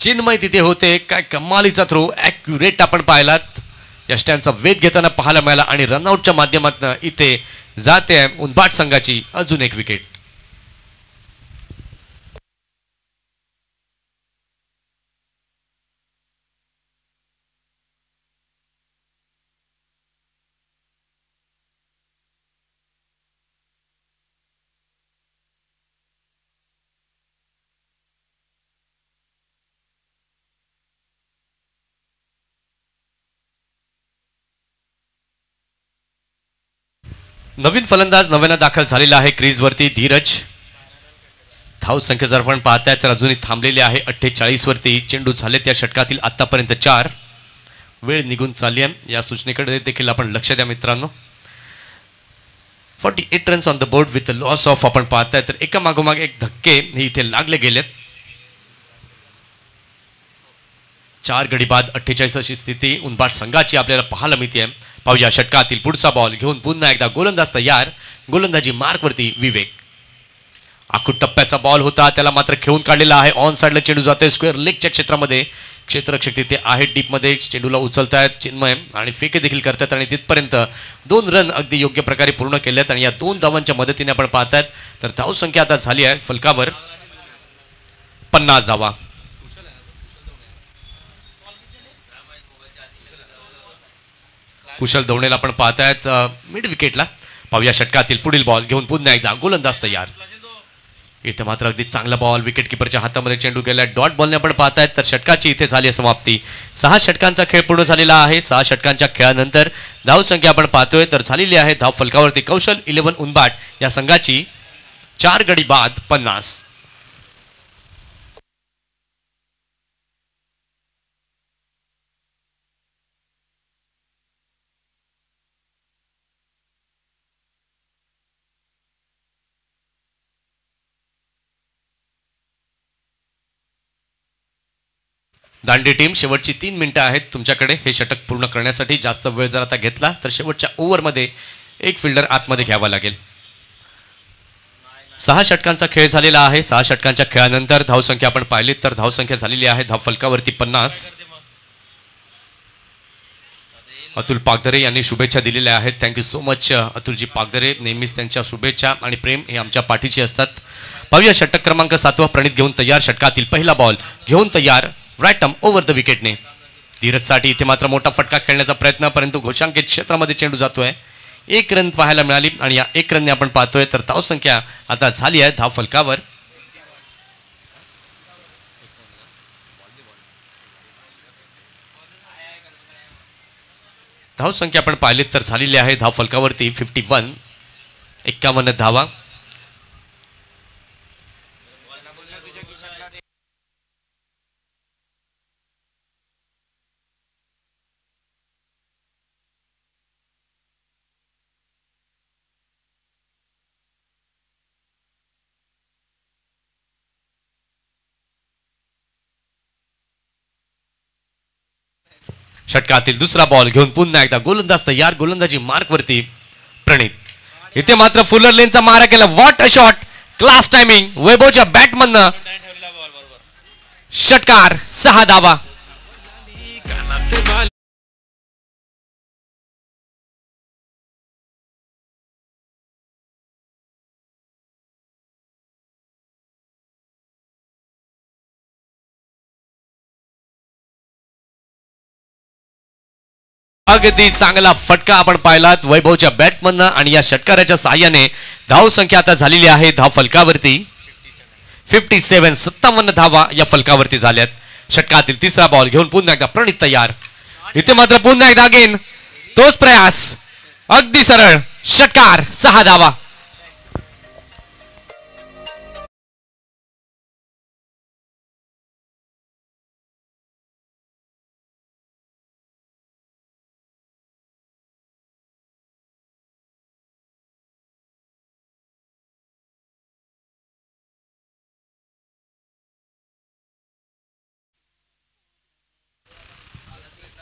चिन्मय तिथे होते, काय कमालीचा थ्रो, ॲक्युरेट आपण पाहिलात. यष्ट्यांचा वेध घेताना पाहायला मिळाला आणि रनआउटच्या माध्यमातून इथे जाते उंबाट संघाची अजून एक विकेट. नवीन फलंदाज नव्यानं दाखल झालेला आहे क्रीजवरती धीरज. धावसंख्या जर आपण पाहताय तर अजूनही थांबलेली आहे 48 वरती. चेंडू झालेत या षटकातील आतापर्यंत 4. वेळ निघून चालली आहे, या सूचनेकडे देखील आपण लक्ष द्या मित्रांनो. 48 runs on the board with loss of आपण पाहताय तर एका मागोमाग एक धक्के हे इथे लागले गेलेत. 4 गडी बाद 48 अशी स्थिती उंबाट संघाची आपल्याला पाहायला मिळते. पाहूया षटकातील पुढचा बॉल घेऊन पुन्हा एकदा गोलंदाज तयार. गोलंदाजी मार्कवरती विवेक. आखूट टप्प्याचा बॉल होता, त्याला मात्र खेळून काढलेला आहे. ऑन साइडला चेंडू जाते स्क्वेअर लेगच्या क्षेत्रामध्ये. क्षेत्ररक्षक तिथे आहे डीपमध्ये, चेंडूला उचलतायत चिन्मय आणि फेके देखील करतात आणि तिथपर्यंत 2 रन अगदी योग्य प्रकारे पूर्ण केलेत. आणि या 2 धावांच्या मदतीने आपण पाहतायत तर धावसंख्या आता झाली आहे फलकावर 50 धावा. कुशल धवणेला आपण पाहतायत मिड विकेटला. पाहूया षटकातील पुढील बॉल घेऊन पुन्हा एकदा गोलंदाज तयार. इथे मात्र अगदी चांगला बॉल विकेट किपरच्या हातामध्ये चेंडू गेला. डॉट बॉलने आपण पाहतायत तर षटकाची इथे झाली समाप्ती. 6 षटकांचा खेळ पूर्ण झालेला आहे. 6 षटकांच्या खेळानंतर धावसंख्या आपण पाहतोय तर झालेली आहे धाव फलकावरती कौशल 11 उंबाट या संघाची 4 गडी बाद 50. दांडी टीम शेवटची 3 मिनिटं आहेत तुमच्याकडे हे षटक पूर्ण करण्यासाठी. जास्त वेळ जर आता घेतला तर शेवटच्या ओव्हरमध्ये एक फिल्डर आतमध्ये घ्यावा लागेल. 6 षटकांचा खेळ झालेला आहे. 6 षटकांच्या खेळानंतर धावसंख्या आपण पाहिली तर धावसंख्या झालेली आहे धाव फलकावरती 50. अतुल पागदरे यांनी शुभेच्छा दिलेल्या आहेत. थँक्यू सो मच अतुलजी पागदरे. नेहमीच त्यांच्या शुभेच्छा आणि प्रेम हे आमच्या पाठीची असतात. पाहूया षटक क्रमांक 7 प्रणित घेऊन तयार. षटकातील पहिला बॉल घेऊन तयार राईट ओव्हर द विकेटने. धीरजसाठी इथे मात्र मोठा फटका खेळण्याचा प्रयत्न, परंतु घोषांकित क्षेत्रामध्ये चेंडू जातोय. 1 रन पाहायला मिळाली आणि या 1 रनने आपण पाहतोय तर धावसंख्या आता झाली आहे धाव फलकावर धावसंख्या आपण पाहिलीत तर झालेली आहे धाव फलकावरती 51. 51 धावा. षटकातील दुसरा बॉल घेऊन पुन्हा एकदा गोलंदाज तयार. गोलंदाजी मार्कवरती प्रणित. इथे मात्र फुलर लेनचा मारा केला. What a shot, class timing वैभवच्या बॅटमधनं. षटकार 6 धावा. अगदी चांगला फटका आपण पाहिलात वैभवच्या बॅटमधनं आणि या षटकाराच्या साहाय्याने धाव संख्या आता झालेली आहे धाव फलकावरती 57. 57 धावा या फलकावरती झाल्यात. षटकातील तिसरा बॉल घेऊन पुन्हा एकदा प्रणित तयार. इथे मात्र पुन्हा एकदा अगेन तोच प्रयास, अगदी सरळ. षटकार 6 धावा.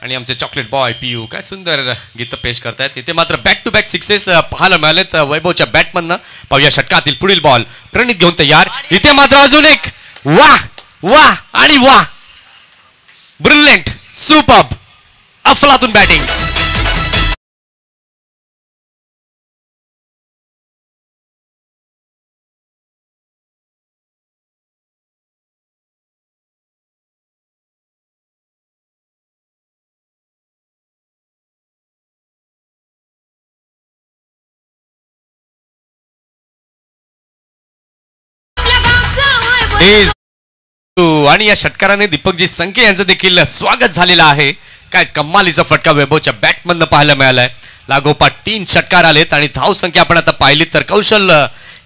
आणि आमचे चॉकलेट बॉय पीयू काय सुंदर गीत पेश करतायत. इथे मात्र बॅक टू बॅक सिक्सेस पाहायला मिळालेत वैभवच्या बॅटमधनं. पाहूया षटकातील पुढील बॉल. प्रणित घेऊन तयार. इथे मात्र अजून एक वाह वाह आणि वाह. ब्रिलियंट सुपर्ब अफलातून बॅटिंग. आणि या षटकाराने दीपकजी संके यांचं देखील स्वागत झालेलं आहे. काय कमालीचा फटका वैभवच्या बॅटमधनं पाहायला मिळालाय. लागोपाठ 3 षटकार आलेत आणि धाव संख्या आपण आता पाहिली तर कौशल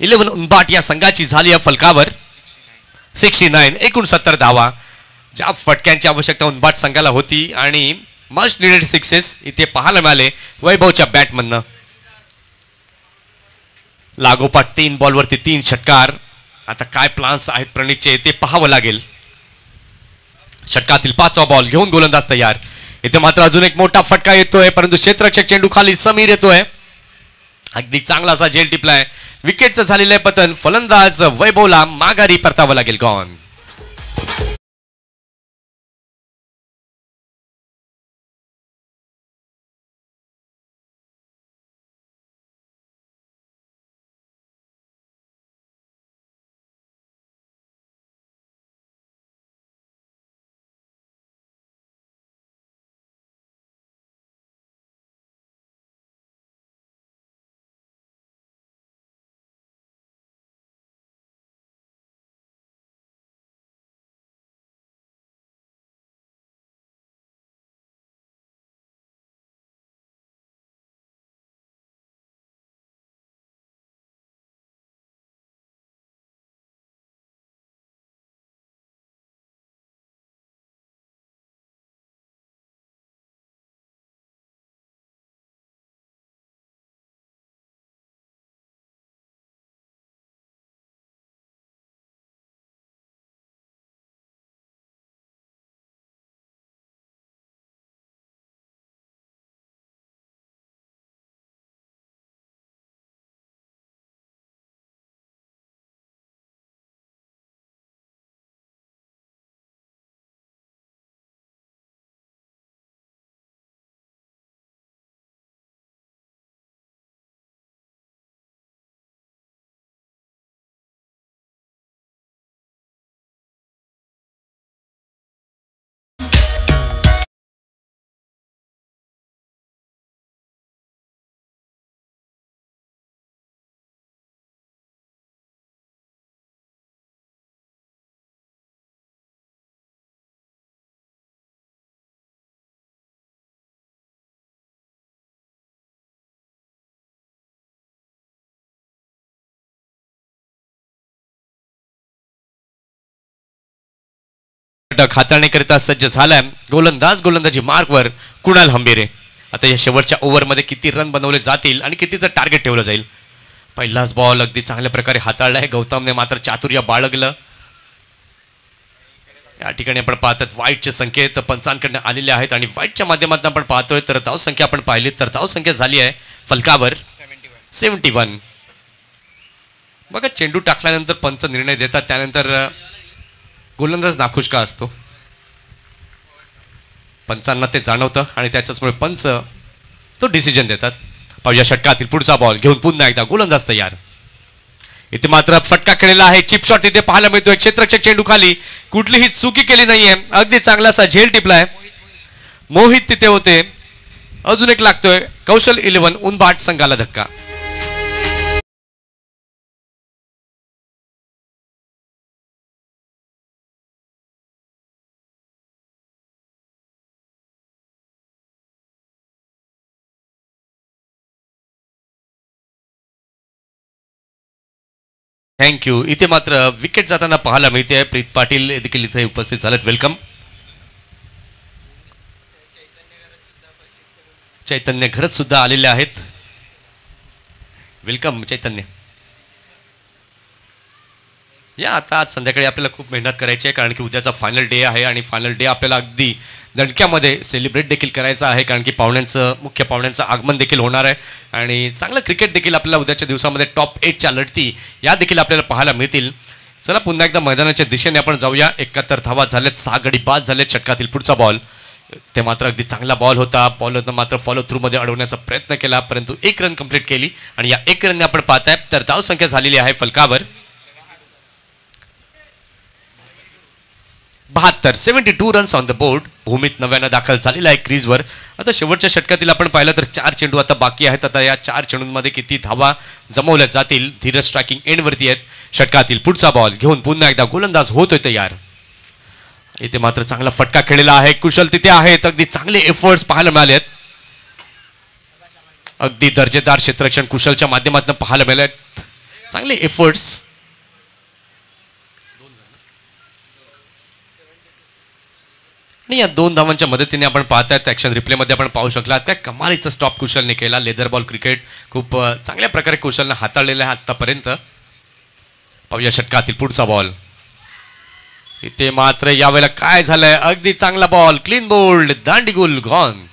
11 उनबाट या संघाची झाली या फलकावर 69 69 धावा. ज्या फटक्यांची आवश्यकता उनबाट संघाला होती आणि मस्ट निडेड सिक्सेस इथे पाहायला मिळाले वैभवच्या बॅटमधनं. लागोपाठ 3 बॉलवरती 3 षटकार. आता काय प्लान्स आहेत प्रणितचे ते पाहावं लागेल. षटकातील 5वा बॉल घेऊन गोलंदाज तयार. इथे मात्र अजून एक मोठा फटका येतोय परंतु क्षेत्ररक्षक चेंडू खाली समीर येतोय. अगदी चांगला असा झेल टिपलाय. विकेटचं झालेलं आहे पतन. फलंदाज वैभवला माघारी परतावं लागेल. गॉन. हाताळण्याकरिता सज्ज झालाय गोलंदाजी मार्कवर कुणाल हंबीरे. आता या शेवटच्या ओव्हरमध्ये किती रन बनवले जातील आणि कितीचं टार्गेट ठेवलं जाईल. पहिलाच बॉल अगदी चांगल्या प्रकारे हाताळलाय. गौतमने मात्र चातुर्य बाळगलं. या ठिकाणी आपण पाहतात वाईटचे संकेत पंचांकडनं आलेले आहेत आणि वाईटच्या माध्यमातून आपण पाहतोय तर धाव संख्या आपण पाहिली तर धाव संख्या झाली आहे फलकावर 71. बघा चेंडू टाकल्यानंतर पंच निर्णय देतात त्यानंतर गोलंदाज नाखुश का असतो. पंचांना ते जाणवतं आणि त्याच्याचमुळे पंच तो डिसिजन देतात. पाहूया षटकातील पुढचा बॉल घेऊन पुन्हा एकदा गोलंदाज तयार. इथे मात्र फटका खेळलेला आहे. चिप शॉट इथे पाहायला मिळतोय. क्षेत्ररक्षक चेंडू खाली कुठलीही चुकी केली नाहीये. अगदी चांगला असा झेल टिपलाय. मोहित तिथे होते. अजून एक लागतोय. कौशल 11 उनबाट संघाला धक्का. थँक्यू. इथे मात्र विकेट जाताना पाहायला मिळते. प्रीत पाटील देखील इथे उपस्थित झालेत. वेलकम. चैतन्य घरत सुद्धा आलेले आहेत. वेलकम चैतन्य. या आता आज संध्याकाळी आपल्याला खूप मेहनत करायची आहे कारण की उद्याचा फायनल डे आहे आणि फायनल डे आपल्याला अगदी दणक्यामध्ये सेलिब्रेट देखील करायचं आहे कारण की मुख्य पाहुण्यांचं आगमन देखील होणार आहे आणि चांगलं क्रिकेट देखील आपल्याला उद्याच्या दिवसामध्ये टॉप 8च्या लढती या देखील आपल्याला पाहायला मिळतील. चला पुन्हा एकदा मैदानाच्या दिशेने आपण जाऊया. 71 धावा झालेत, 6 गडी बाद झालेत. षटकातील पुढचा बॉल ते मात्र अगदी चांगला बॉल होता. बॉलरनं मात्र फॉलो थ्रूमध्ये अडवण्याचा प्रयत्न केला परंतु 1 रन कंप्लीट केली आणि या 1 रनने आपण पाहताय तर धावसंख्या झालेली आहे फलकावर 72. 72 रन्स ऑन द बोर्ड. भूमीत नव्यानं दाखल झालेला आहे क्रीजवर. आता शेवटच्या षटकातील आपण पाहिलं तर 4 चेंडू आता बाकी आहेत. आता या 4 चेंडूंमध्ये किती धावा जमवल्या जातील. धीरज स्ट्रायकिंग एंडवरती आहेत. षटकातील पुढचा बॉल घेऊन पुन्हा एकदा गोलंदाज होतोय तयार. इथे मात्र चांगला फटका खेळलेला आहे. कुशल तिथे आहेत. अगदी चांगले एफर्ट्स पाहायला मिळाले आहेत. अगदी दर्जेदार क्षेत्ररक्षण कुशलच्या माध्यमातून पाहायला मिळाले आहेत. चांगले एफर्ट्स. आणि या 2 धावांच्या मदतीने आपण पाहतायत ॲक्शन रिप्लेमध्ये आपण पाहू शकला त्या कमालीचा स्टॉप कुशलने केला. लेदर बॉल क्रिकेट खूप चांगल्या प्रकारे कुशलने हाताळलेला आहे आत्तापर्यंत. पाहूया षटकातील पुढचा बॉल. इथे मात्र यावेळेला काय झालंय. अगदी चांगला बॉल, क्लीन बोल्ड, दांडीगुल गॉन.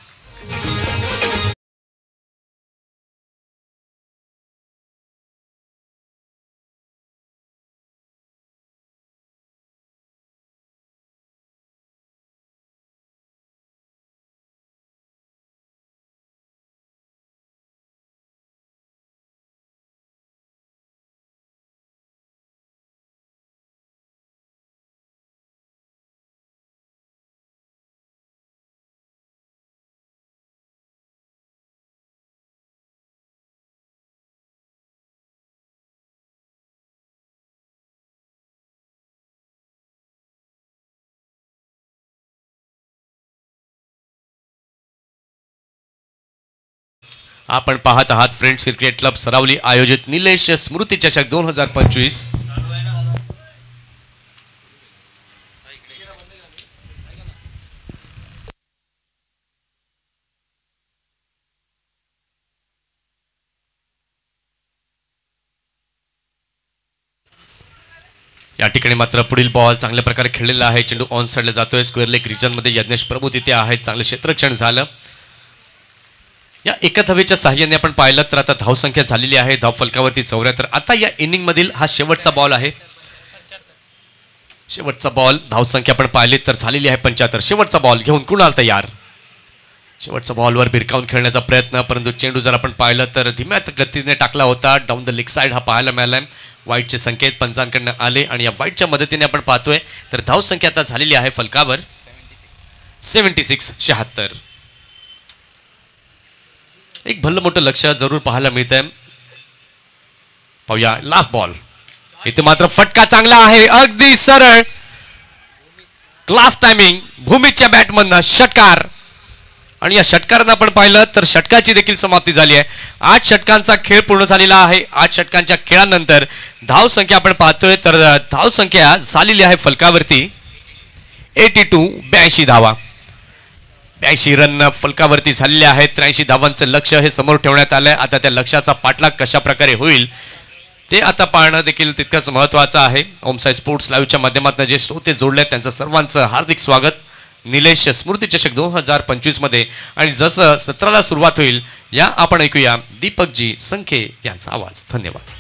आपण पाहत आहात फ्रेंड्स क्रिकेट क्लब सरावली आयोजित निलेश स्मृती चषक 2025. या ठिकाणी मात्र पुढील बॉल चांगल्या प्रकारे खेळलेला आहे. चेंडू ऑन साइडला जातोय. स्क्वेअर लेग रिजनमध्ये यज्ञेश प्रभू तिथे आहेत. चांगलं क्षेत्ररक्षण झालं. या एका धावेच्या साहाय्याने आपण पाहिलं तर आता धावसंख्या झालेली आहे धाव फलकावरती 74. आता या इनिंग मधील हा शेवटचा बॉल आहे. शेवटचा बॉल. धावसंख्या आपण पाहिली तर झालेली आहे 75. शेवटचा बॉल घेऊन कुणाल तयार. शेवटच्या बॉलवर भिरकावून खेळण्याचा प्रयत्न परंतु चेंडू जर आपण पाहिलं तर धीम्या गतीने टाकला होता. डाऊन द लेग साइड हा पाहायला मिळालाय. वाईटचे संकेत पंचांकडनं आले आणि या वाईटच्या मदतीने आपण पाहतोय तर धावसंख्या आता झालेली आहे फलकावर 76. 76. एक भल्लं मोठं लक्ष जरूर पाहायला मिळतंय. पाहूया लास्ट बॉल. इथे मात्र फटका चांगला आहे. अगदी सरळ क्लास टायमिंग भूमीच्या बॅटमधनं षटकार आणि या षटकारानं आपण पाहिलं तर षटकाची देखील समाप्ती झाली आहे. 8 षटकांचा खेळ पूर्ण झालेला आहे. 8 षटकांच्या खेळानंतर धावसंख्या आपण पाहतोय तर धावसंख्या झालेली आहे फलकावरती 82. 82 धावा. 82 रन फलकावरती झालेले आहेत. 83 धावांचं लक्ष हे समोर ठेवण्यात आलंय. आता त्या लक्ष्याचा पाठलाग कशा प्रकारे होईल ते आता पाहणं देखील तितकंच महत्त्वाचं आहे. ओमसाई स्पोर्ट्स लाईव्हच्या माध्यमातून जे श्रोते जोडले त्यांचं सर्वांचं हार्दिक स्वागत निलेश स्मृती चषक 2025 मध्ये. आणि जसं 17ला सुरुवात होईल या आपण ऐकूया दीपकजी संखे यांचा आवाज. धन्यवाद.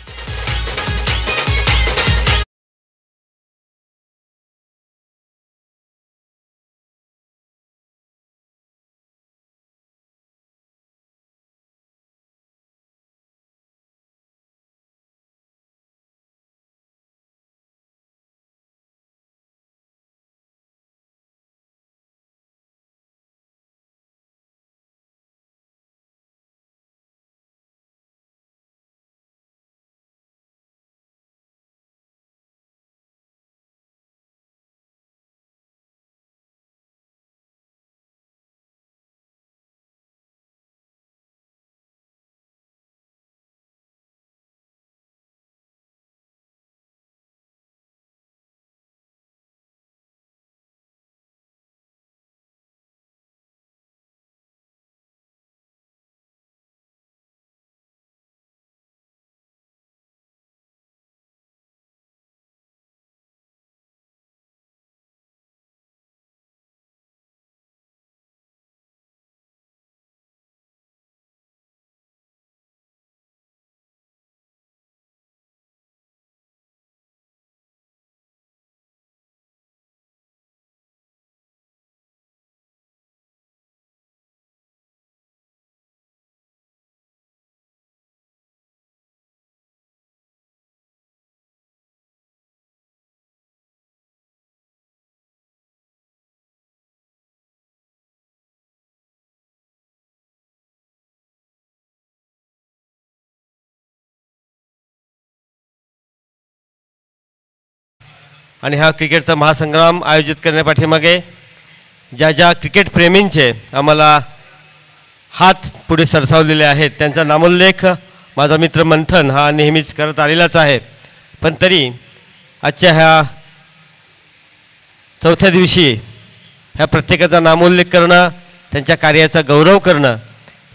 आणि हा क्रिकेटचा महासंग्राम आयोजित करण्यापाठीमागे ज्या ज्या क्रिकेट प्रेमींचे आम्हाला हात पुढे सरसावलेले आहेत त्यांचा नामोल्लेख माझा मित्र मंथन हा नेहमीच करत आलेलाच आहे. पण तरी आजच्या ह्या चौथ्या दिवशी ह्या प्रत्येकाचा नामोल्लेख करणं, त्यांच्या कार्याचा गौरव करणं,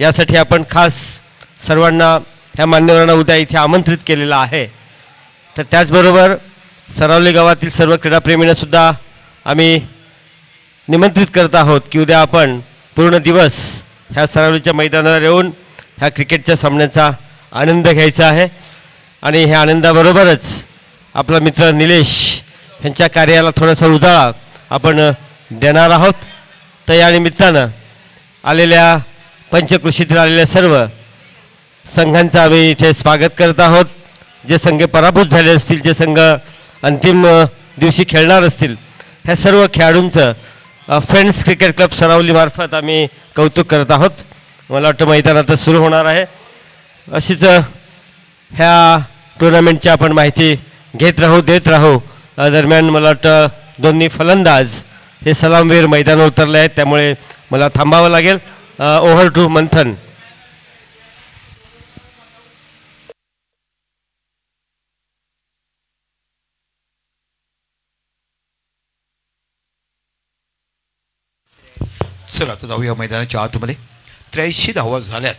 यासाठी आपण खास सर्वांना ह्या मान्यवरांना उद्या इथे आमंत्रित केलेलं आहे. तर त्याचबरोबर सरावली गावातील सर्व क्रीडाप्रेमींनासुद्धा आम्ही निमंत्रित करत आहोत की उद्या आपण पूर्ण दिवस ह्या सरावलीच्या मैदानावर येऊन ह्या क्रिकेटच्या सामन्याचा आनंद घ्यायचा आहे. आणि ह्या आनंदाबरोबरच आपला मित्र निलेश यांच्या कार्याला थोडासा उजाळा आपण देणार आहोत. तर या निमित्तानं आलेल्या पंचकृषीतील आलेल्या सर्व संघांचं आम्ही इथे स्वागत करत आहोत. जे संघ पराभूत झाले असतील, जे संघ अंतिम दिवशी खेळणार असतील, ह्या सर्व खेळाडूंचं फ्रेंड्स क्रिकेट क्लब सरावलीमार्फत आम्ही कौतुक करत आहोत. मला वाटतं मैदानातच सुरू होणार आहे. अशीच ह्या टुर्नामेंटची आपण माहिती घेत राहू, देत राहू. दरम्यान मला वाटतं दोन्ही फलंदाज हे सलामवीर मैदानावर उतरले आहेत, त्यामुळे मला थांबावं लागेल. ओव्हर टू मंथन. चला आता जाऊया मैदानाच्या आतमध्ये. 83 धावा झाल्यात,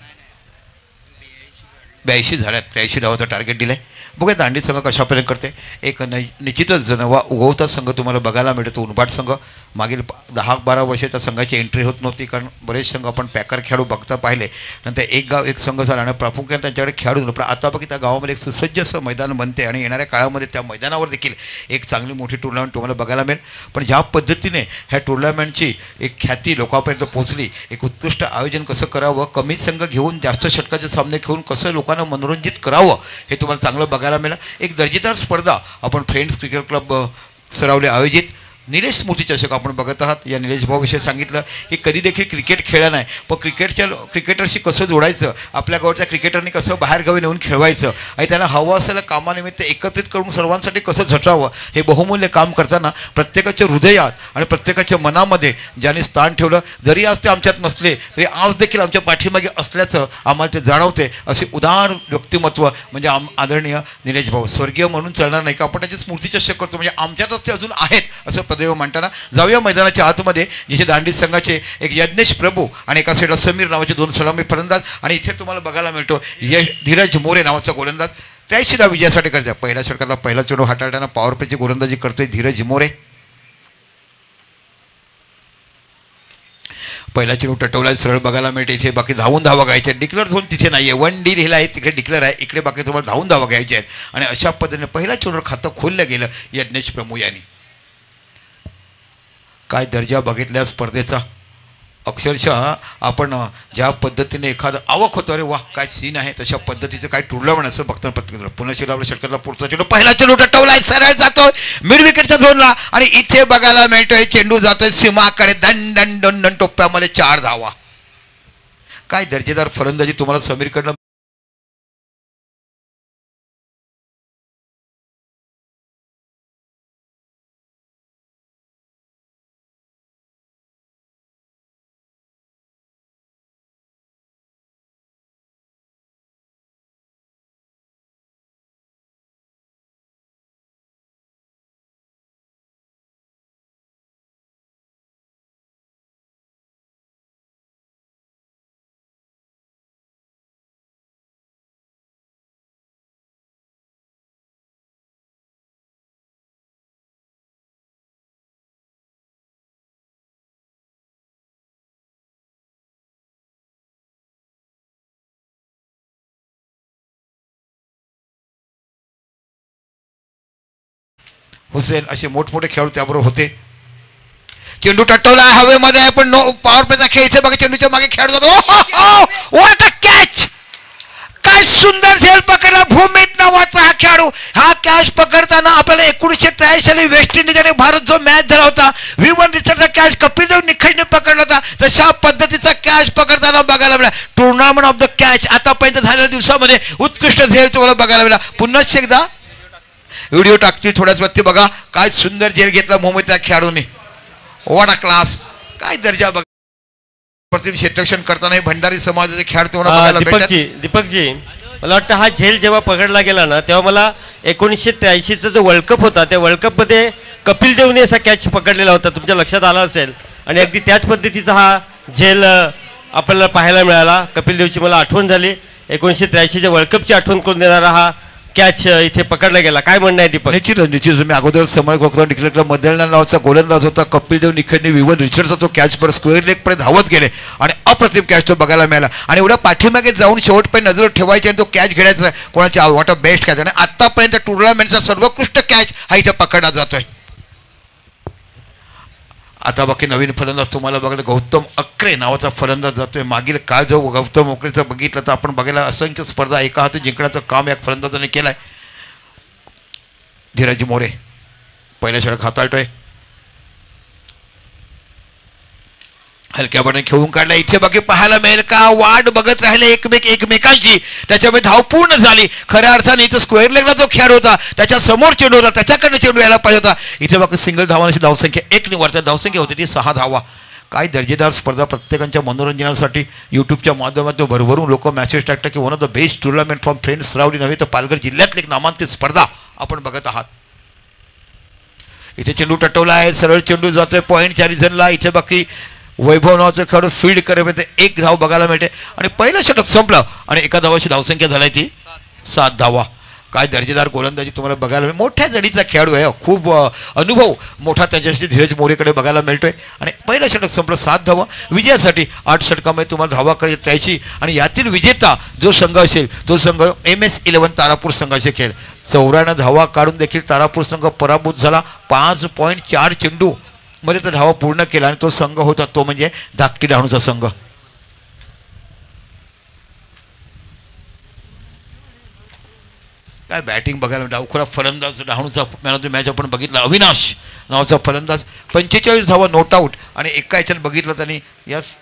82 झाल्यात. 83 धावाचं टार्गेट दिलं आहे. बघूया दांडी संघ कशापर्यंत करते. एक निश्चितच नवा उगवता संघ तुम्हाला बघायला मिळतो, उनबाट संघ. मागील 10-12 वर्षे त्या संघाची एंट्री होत नव्हती, कारण बरेच संघ आपण पॅकर खेळाडू बघता पाहिले. नंतर एक गाव एक संघ झाला आणि प्रामुख्याने त्यांच्याकडे खेळाडू नव्हते. पण आता बघी त्या गावामध्ये एक सुसज्ज असं मैदान बनते आणि येणाऱ्या काळामध्ये त्या मैदानावर देखील एक चांगली मोठी टुर्नामेंट तुम्हाला बघायला मिळेल. पण ज्या पद्धतीने ह्या टुर्नामेंटची एक ख्याती लोकांपर्यंत पोहोचली, एक उत्कृष्ट आयोजन कसं करावं, कमी संघ घेऊन जास्त षटकाचे सामने घेऊन कसं लोकांना मनोरंजित करावं हे तुम्हाला चांगलं बघायला मिळालं. एक दर्जेदार स्पर्धा आपण फ्रेंड्स क्रिकेट क्लब सरावले आयोजित निलेश स्मृती चषक आपण बघत आहात. या निलेश भाऊविषयी सांगितलं की कधी देखील क्रिकेट खेळला नाही, पण क्रिकेटरशी कसं जोडायचं, आपल्या गावाच्या क्रिकेटरनी कसं बाहेरगावी नेऊन खेळवायचं आणि त्यांना हवं असलेल्या कामानिमित्त एकत्रित करून सर्वांसाठी कसं झटावं, हे बहुमूल्य काम करताना प्रत्येकाच्या हृदयात आणि प्रत्येकाच्या मनामध्ये ज्याने स्थान ठेवलं, जरी आज ते आमच्यात नसले तरी आज देखील आमच्या पाठीमागे असल्याचं आम्हाला ते जाणवते. असे उदार व्यक्तिमत्व म्हणजे आदरणीय निलेश भाऊ. स्वर्गीय म्हणून चालणार नाही का, आपण त्याची स्मृती चषक करतो, म्हणजे आमच्यातच ते अजून आहेत असं देव म्हणताना जाऊया मैदानाच्या आतमध्ये, जिथे दांडी संघाचे एक यज्ञेश प्रभू आणि एका साईडला समीर नावाचे 2 सलामी फलंदाज आणि इथे तुम्हाला बघायला मिळतो धीरज मोरे नावाचा गोलंदाज. 83 धावा विजयासाठी करते. पहिल्या षटकातला पहिला चेंडू हाताळताना पॉवर प्लेची गोलंदाजी करतोय धीरज मोरे. पहिला चेंडू टटवला सरळ बघायला मिळते. इथे बाकी धावून धावा घ्यायच्या. डिक्लेअर झोन तिथे नाही आहे, 1 डी लिहिला आहे, तिकडे डिक्लेअर आहे, इकडे बाकी तुम्हाला धावून धावा घ्यायच्या आहेत. आणि अशा पद्धतीने पहिल्या चेंडूवर खातं खोललं गेलं यज्ञेश प्रभू यांनी. काय दर्जा बघितल्या स्पर्धेचा. अक्षरशः आपण ज्या पद्धतीने एखादं आवक होतं, अरे वा काय सीन आहे, तशा पद्धतीचं काय टुर्नामेंट असं बघताना प्रत्येक पुन्हा चेंडू आपल्या षटकातला पुढचा चेंडू पहिला चेंडू टटवलाय, सरळ जातोय मिड विकेटच्या झोनला आणि इथे बघायला मिळतोय चेंडू जातोय सीमाकडे. दन दन दन दन टोप्प्यामध्ये 4 धावा. काय दर्जेदार फलंदाजी तुम्हाला समीरकडनं हुसेन असे मोठमोठे खेळाडू त्याबरोबर होते. चेंडू टटवला हवेमध्ये, पण नो पॉवर प्लेचा खेळ. इथे बघा चेंडूच्या मागे खेळाडू जातो. What a catch. काय सुंदर झेल पकडला भूमित नावाचा हा खेळाडू. हा कॅच पकडताना आपल्याला 1983 साली वेस्ट इंडिज आणि भारत जो मॅच झाला होता, V1 रिसर्चचा कॅच कपिल देव निखळने पकडला होता, तशा पद्धतीचा कॅच पकडताना बघायला मिळाला. टुर्नामेंट ऑफ द कॅच आतापर्यंत झालेल्या दिवसामध्ये उत्कृष्ट झेल तुम्हाला बघायला मिळाला. पुन्हा एकदा व्हिडिओ टाकतील थोड्याच वेळात. ते बघा काय सुंदर झेल घेतला मोहम्मद त्या खेळाडूने. व्हॉट अ क्लास, काय दर्जा बघा. प्रतिम क्षेत्ररक्षण करताना भंडारी समाजाचे खेळाडू बघायला भेटतात. दीपकजी मला वाटतं हा झेल जेव्हा पकडला गेला ना तेव्हा मला 1983चा जो वर्ल्ड कप होता त्या वर्ल्ड कपमध्ये कपिल देवने असा कॅच पकडलेला होता, तुमच्या लक्षात आला असेल. आणि अगदी त्याच पद्धतीचा हा झेल आपल्याला पाहायला मिळाला. कपिल देवची मला आठवण झाली. 1983च्या वर्ल्ड कपची आठवण करून देणारा हा कॅच इथे पकडला गेला. काय म्हणणं आहे दीपक? निश्चित मी अगोदर समोर बघतो डिक्लेअर मधल्या नावाचा गोलंदाज होता कपिल देव निखळने विवन रिचर्डचा तो कॅच पर स्क्वेअर लेग पर्यंत धावत गेले आणि अप्रतिम कॅच तो बघायला मिळाला. आणि एवढ्या पाठीमागे जाऊन शेवटपर्यंत नजर ठेवायची आणि तो कॅच घेण्याचा कोणाच्या वॉट अ बेस्ट कॅच. आणि आतापर्यंत टुर्नामेंटचा सर्वोत्कृष्ट कॅच हा इथे पकडला जातोय. आता बाकी नवीन फलंदाज तुम्हाला बघायला गौतम अक्रे नावाचा फलंदाज जातोय. मागील काळ जो गौतम अक्रेचं बघितलं तर आपण बघायला असंख्य स्पर्धा एका हाती जिंकण्याचं काम या फलंदाजाने केलंय. धीरज मोरे पहिल्या षटक हाताळतोय. हलक्या बने खेळून काढला. इथे बाकी पाहायला मिळेल का वाट बघत राहिले एकमेकांची. त्याच्यामुळे धाव पूर्ण झाली. खऱ्या अर्थाने इथं स्क्वेअर लेगला जो खेळ होता त्याच्या समोर चेंडू होता, त्याच्याकडनं चेंडू यायला पाहिजे होता. इथे बाकी सिंगल धावांची धावसंख्या 1 निवडते. धावसंख्या होती ती 6 धावा. काय दर्जेदार स्पर्धा प्रत्येकांच्या मनोरंजनासाठी यूट्यूबच्या माध्यमातून भरभरून लोक मॅचेस टाकतात की one of the best tournament from friends rowdy नव्हे तर पालघर जिल्ह्यातली एक नामांकित स्पर्धा आपण बघत आहात. इथे चेंडू टटवला आहे, सरळ चेंडू जातोय पॉईंटच्या रिझनला. इथे बाकी वैभव नावाचं खेळाडू फील्ड करेपर्यंत 1 धाव बघायला मिळते आणि पहिलं षटक संपलं आणि एका धावाची धावसंख्या झाली ती 7 धावा. काय दर्जेदार गोलंदाजी तुम्हाला बघायला मिळेल. मोठ्या जडीचा खेळाडू आहे, खूप अनुभव मोठा त्याच्यासाठी धीरज मोरेकडे बघायला मिळतोय. आणि पहिलं षटक संपलं 7 धावा. विजयासाठी 8 षटकामध्ये तुम्हाला धावा करत राहायची आणि यातील विजेता जो संघ असेल तो संघ MS11 तारापूर संघाचे खेळ. 94 धावा काढून देखील तारापूर संघ पराभूत झाला. 5.4 चेंडू मध्ये तर धावा पूर्ण केला आणि तो संघ होता तो म्हणजे धाकटी डहाणूचा संघ. काय बॅटिंग बघायला डावखुरा फलंदाज डहाणूचा मॅन ऑफ द मॅच आपण बघितला. अविनाश नावाचा फलंदाज 45 धावा नॉट आऊट. आणि एका याच्यात बघितलं त्यांनी यस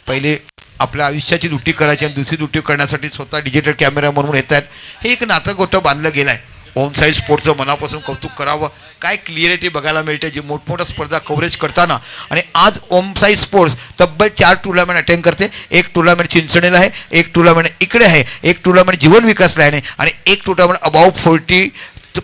पहिले आपल्या आयुष्याची दुट्टी करायची आणि दुसरी दुट्टी करण्यासाठी स्वतः डिजिटल कॅमेरा म्हणून येत आहेत. हे एक नातं गोठं बांधलं गेलं आहे. ओम साई स्पोर्ट्सचं मनापासून कौतुक करावं. काय क्लिअरिटी बघायला मिळते जी मोठमोठ्या स्पर्धा कव्हरेज करताना. आणि आज ओम साई स्पोर्ट्स तब्बल 4 टुर्नामेंट अटेंड करते. 1 टुर्नामेंट चिंचणीला आहे, 1 टुर्नामेंट इकडे आहे, 1 टुर्नामेंट जीवन विकासला आहे आणि 1 टुर्नामेंट अबाउट 40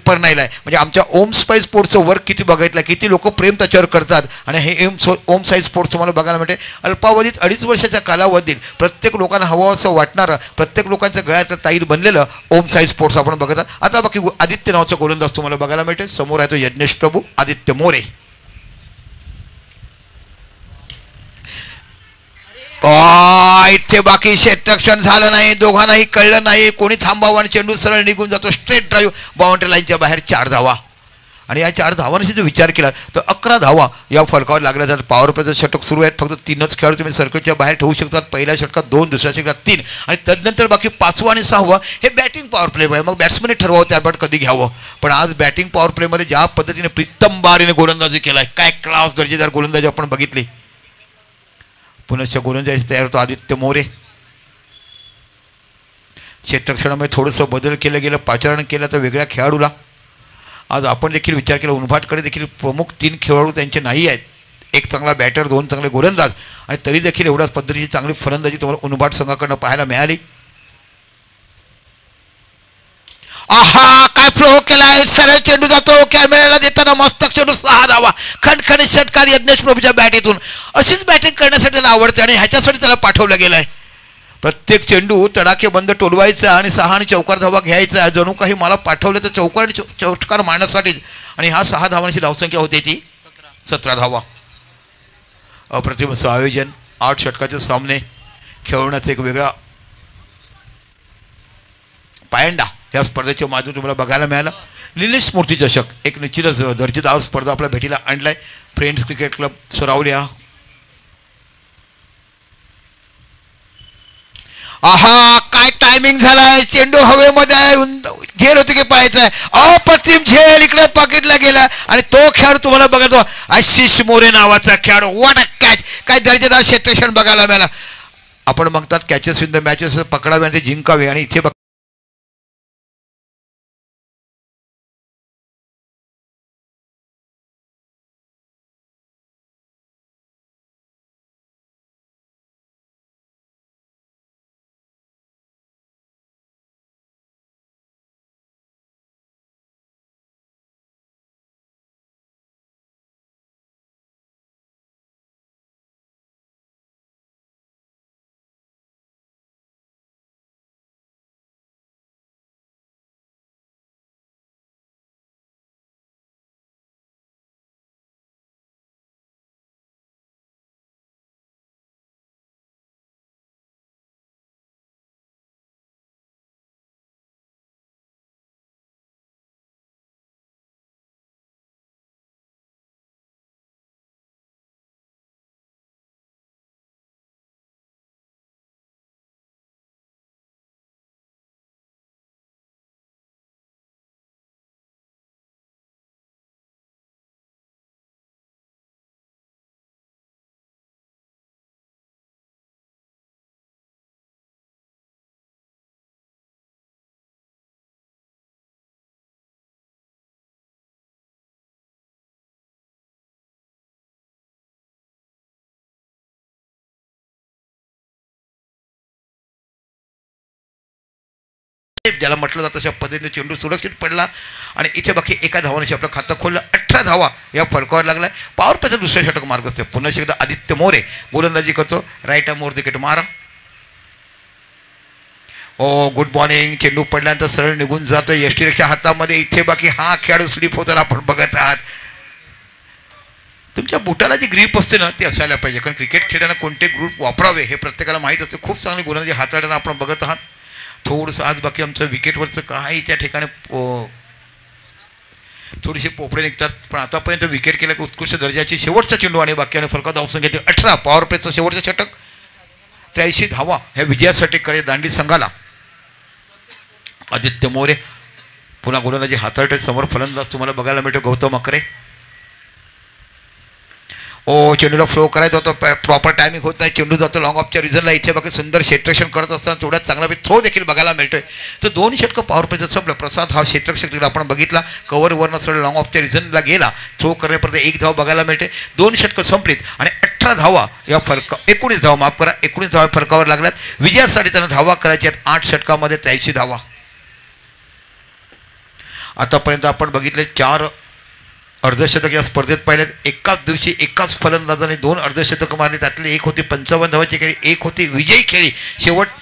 परनाईला आहे. म्हणजे आमच्या ओम साई स्पोर्ट्सचं वर्क किती बघितलं, किती लोक प्रेम त्याच्यावर करतात. आणि हे ओम साई स्पोर्ट्स तुम्हाला बघायला मिळते. अल्पावधीत 2.5 वर्षाच्या कालावधीत प्रत्येक लोकांना हवं असं वाटणारं, प्रत्येक लोकांच्या गळ्यातलं ताईर बनलेलं ओम साई स्पोर्ट्स आपण बघतात. आता बाकी आदित्य नावाचा गोलंदाज तुम्हाला बघायला मिळते. समोर आहे तो यज्ञेश प्रभू आदित्य मोरे. इथे बाकी क्षेत्ररक्षण झालं नाही, दोघांनाही कळलं नाही. कोणी थांबावं आणि चेंडू सरळ निघून जातो. स्ट्रेट ड्राईव्ह बाउंड्री लाईनच्या बाहेर 4 धावा. आणि या 4 धावांशी जो विचार केला तर 11 धावा या फलकावर लागल्या जातात. पॉवर प्लेचं षटक सुरू आहेत. फक्त 3च खेळाडू तुम्ही सर्कलच्या बाहेर ठेवू शकतात. पहिल्या षटकात 2, दुसऱ्या षटकात 3 आणि तदनंतर बाकी 5वं आणि 6वं हे बॅटिंग पॉवर प्ले आहे. मग बॅट्समॅनने ठरवावं त्या बॅट कधी घ्यावं. पण आज बॅटिंग पॉवर प्लेमध्ये ज्या पद्धतीने प्रीतम बारीने गोलंदाजी केलाय, काय क्लास दर्जेदार गोलंदाजी आपण बघितली. पुनश्च गोलंदाजी तयार होतो आदित्य मोरे. क्षेत्ररक्षणामध्ये थोडंसं बदल केलं गेलं, पाचारण केलं तर वेगळ्या खेळाडूला. आज आपण देखील विचार केला उनभाटकडे देखील प्रमुख 3 खेळाडू त्यांचे नाही आहेत. 1 चांगला बॅटर, 2 चांगले गोलंदाज आणि तरी देखील एवढ्याच पद्धतीची चांगली फलंदाजी तुम्हाला उनभाट संघाकडनं पाहायला मिळाली. आहा काय फ्लो केलाय, सरळ चेंडू जातो कॅमेऱ्याला देताना मस्त चेंडू 6 धावा. खणखणीत षटकार यज्ञेश प्रभूच्या बॅटीतून. अशीच बॅटिंग करण्यासाठी त्याला आवडते आणि ह्याच्यासाठी त्याला पाठवलं गेलं आहे. प्रत्येक चेंडू तडाखे बंद टोलवायचा आणि 6 आणि चौकार धावा घ्यायचा. जणू काही मला पाठवलं तर चौकार आणि चौकार मारण्यासाठीच. आणि हा 6 धावांची धावसंख्या होती ती 17 धावा. अप्रतिम असं आयोजन. 8 षटकाचे सामने खेळवण्याचा एक वेगळा पायंडा या स्पर्धेच्या माध्यमातून तुम्हाला बघायला मिळालं. निलेश मूर्ती चषक एक निश्चितच दर्जेदार स्पर्धा आपल्या भेटीला आणलाय. फ्रेंड्स क्रिकेट क्लब सरावल्या. आहा काय टायमिंग झालाय. चेंडू हवेमध्ये झेल होती की पाहायचा आहे. अप्रतिम झेल इकडे पॉकेटला गेला आणि तो खेळाडू तुम्हाला बघतो आशिष मोरे नावाचा खेळाडू. What a catch. काय दर्जेदार क्षेत्ररक्षण बघायला मिळाला. आपण म्हणतात कॅचेस विन द मॅचेस पकडावे आणि ते जिंकावे आणि इथे ज्याला म्हटलं जातं तशा पद्धतीने चेंडू सुरक्षित पडला आणि इथे बाकी एका धावाने आपलं खातं खोललं. 18 धावा या फलकावर लागलाय. पॉवर प्लेचा दुसरा षटक मार्ग असते. पुन्हा एकदा आदित्य मोरे गोलंदाजी करतो. राईट आर्म वर विकेट मारा. ओ गुड मॉर्निंग. चेंडू पडल्यानंतर सरळ निघून जातो यष्टीरेक्षा हातामध्ये. इथे बाकी हा खेळाडू स्लिप होताना आपण बघत आहात. तुमच्या बुटाला जी ग्रीप असते ना ती असायला पाहिजे, कारण क्रिकेट खेळताना कोणते ग्रुप वापरावे हे प्रत्येकाला माहीत असते. खूप चांगली गोलंदाजी हाताळताना आपण बघत आहात. थोडंसं आज बाकी आमचं विकेटवरचं काही त्या ठिकाणी थोडीशी पोपडे निघतात, पण आतापर्यंत विकेट केल्या की उत्कृष्ट दर्जाची शेवटचा चेंडू आणि बाकी आणि फलका धावसंख्या 18. पॉवर प्लेचं शेवटचं षटक. 83 धावा ह्या विजयासाठी करे दांडी संघाला. आदित्य मोरे पुन्हा गोलंदाजी हाताळते. समोर फलंदाज तुम्हाला बघायला मिळतो गौतम अकरे. ओ चेंडूला फ्लो करायचा होता, प्रॉपर टायमिंग होत नाही. चेंडू जातो लॉंग ऑफच्या रिझनला. इथे बाकी सुंदर क्षेत्ररक्षण करत असताना तेवढ्यात चांगला थ्रो देखील बघायला मिळतोय. तर 2 षटकं पॉवर प्लेचं संपलं. प्रसाद हा क्षेत्ररक्षक आपण बघितला, कव्हरवरनं सरळ लॉंग ऑफच्या रिझनला गेला. थ्रो करण्यापर्यंत 1 धाव बघायला मिळते. 2 षटकं संपलीत आणि 18 धावा या 19 धावा माफ करा 19 धावा फलकावर लागल्यात. विजयासाठी त्यांना धावा करायच्या आहेत 8 षटकामध्ये 83 धावा. आतापर्यंत आपण बघितले 4 अर्धशतक या स्पर्धेत पाहिलेत. एकाच दिवशी एकाच फलंदाजाने 2 अर्धशतक मारले. त्यातले एक होती 55 धावाची खेळी, एक होती विजयी खेळी.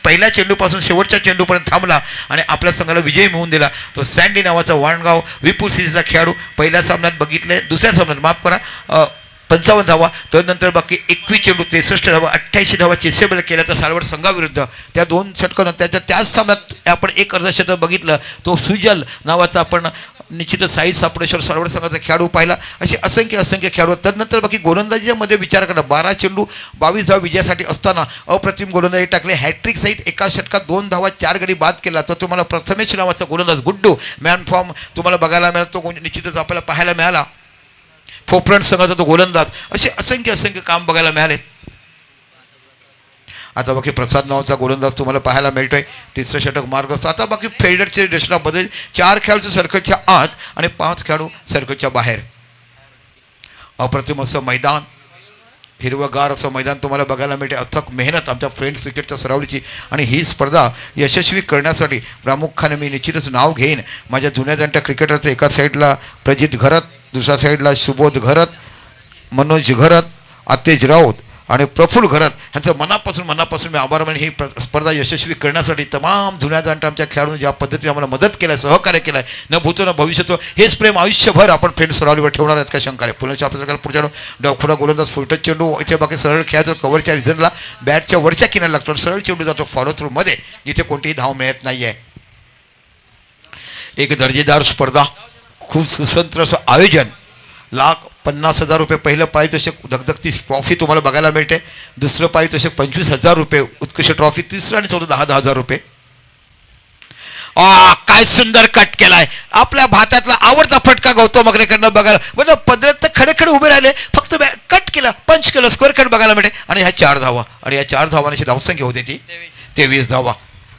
पहिल्या चेंडूपासून शेवटच्या चेंडूपर्यंत थांबला आणि आपल्या संघाला विजयी मिळवून दिला. तो सँडी नावाचा वाणगाव विपुल सिटीचा खेळाडू. पहिल्या सामन्यात बघितले, दुसऱ्या सामन्यात माफ करा 55 धावा. त्यानंतर बाकी 21 चेंडू 63 धावा 88 धावा चेसेबल केल्या तर सालवड संघाविरुद्ध. त्या 2 षटकांना त्याच सामन्यात आपण एक अर्धशतक बघितलं. तो सुजल नावाचा आपण निश्चितच साई सापडेश्वर सालवड संघाचा खेळाडू पाहिला. असे असंख्य खेळाडू. त्यानंतर बाकी गोलंदाजीमध्ये विचार करा. 12 चेंडू 22 धावा विजयासाठी असताना अप्रतिम गोलंदाजी टाकले. हॅट्रिक सहित एका षटकात 2 धावा 4 गडी बाद केला. तर तुम्हाला प्रथमेश नावाचा गोलंदाज गुड्डू मॅन फॉर्म तुम्हाला बघायला मिळाला. तो निश्चितच आपल्याला पाहायला मिळाला. फोपरंट संघाचा तो गोलंदाज. असे असंख्य काम बघायला मिळाले. आता बाकी प्रसाद नावाचा गोलंदाज तुम्हाला पाहायला मिळतोय. 3रं षटक मार्ग असतो. आता बाकी फिल्डरची रचना बदल. 4 खेळाडू सर्कलच्या आत आणि 5 खेळाडू सर्कलच्या बाहेर. अप्रतिम असं मैदान, हिरवगार असं मैदान तुम्हाला बघायला मिळते. अथक मेहनत आमच्या फ्रेंड्स क्रिकेटच्या सरावडीची. आणि ही स्पर्धा यशस्वी करण्यासाठी प्रामुख्याने मी निश्चितच नाव घेईन माझ्या जुन्या जाणत्या क्रिकेटरचं. एका साईडला प्रजित घरत, दुसऱ्या साईडला सुबोध घरत, मनोज घरत, आतेज राऊत आणि प्रफुल्ल घरत ह्यांचं मनापासून मी आभार मानेन. ही स्पर्धा यशस्वी करण्यासाठी तमाम जुन्या जाणत्या आमच्या खेळाडूंनी ज्या पद्धतीने आम्हाला मदत केलं आहे, सहकार्य केलं आहे, न भूतो न भविष्यत्व, हेच प्रेम आयुष्यभर आपण फ्रेंड्स सरावलीवर ठेवणार आहेत का शंका आहे. पुण्याच्या आपल्या सरकार पुढच्या डावखुरा गोलंदाज फुलटच चेंडू इथे बाकी सरळ खेळायचं. कव्हरच्या रिझनला बॅटच्या वरच्या किनाऱ्याला लागतो. सरळ चेंडू जातो फॉलो थ्रू मध्ये, जिथे कोणतीही धाव मिळत नाही आहे. एक दर्जेदार स्पर्धा, खूप सुसंत्र असं आयोजन. 1,50,000 रुपये पहिलं पारितोषिक धगधगती ट्रॉफी तुम्हाला बघायला मिळते. दुसरं पारितोषिक 25,000 रुपये उत्कृष्ट ट्रॉफी. तिसरं आणि चौथं 10,000 रुपये. काय सुंदर कट केलाय. आपल्या भातातला आवडता फटका गौतम अग्रेकडनं बघायला म्हणजे पदरात तर खडे उभे राहिले. फक्त कट केला, पंच केलं, स्कोअर कट बघायला मिळते. आणि ह्या 4 धावा आणि या 4 धावांची धावसंख्या होती ती 23 धावा.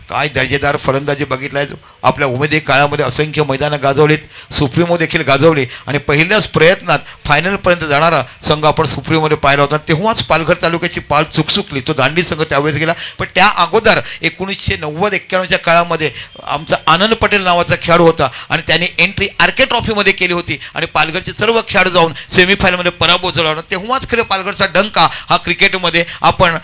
काय दर्जेदार फलंदाजी बघितलाय. आपल्या उमेदी काळामध्ये असंख्य मैदानं गाजवलीत. सुप्रीमो देखील गाजवली आणि पहिल्याच प्रयत्नात फायनलपर्यंत जाणारा संघ आपण सुप्रीमोमध्ये पाहिला होता. तेव्हाच पालघर तालुक्याची पाल चुकचुकली. तो दांडी संघ त्यावेळेस गेला. पण त्या अगोदर 1990-91च्या काळामध्ये आमचा आनंद पटेल नावाचा खेळाडू होता आणि त्याने एंट्री आर्के ट्रॉफीमध्ये केली होती आणि पालघरचे सर्व खेळाडू जाऊन सेमीफायनलमध्ये पराभव झाला होता. तेव्हाच खरं पालघरचा डंका हा क्रिकेटमध्ये आपण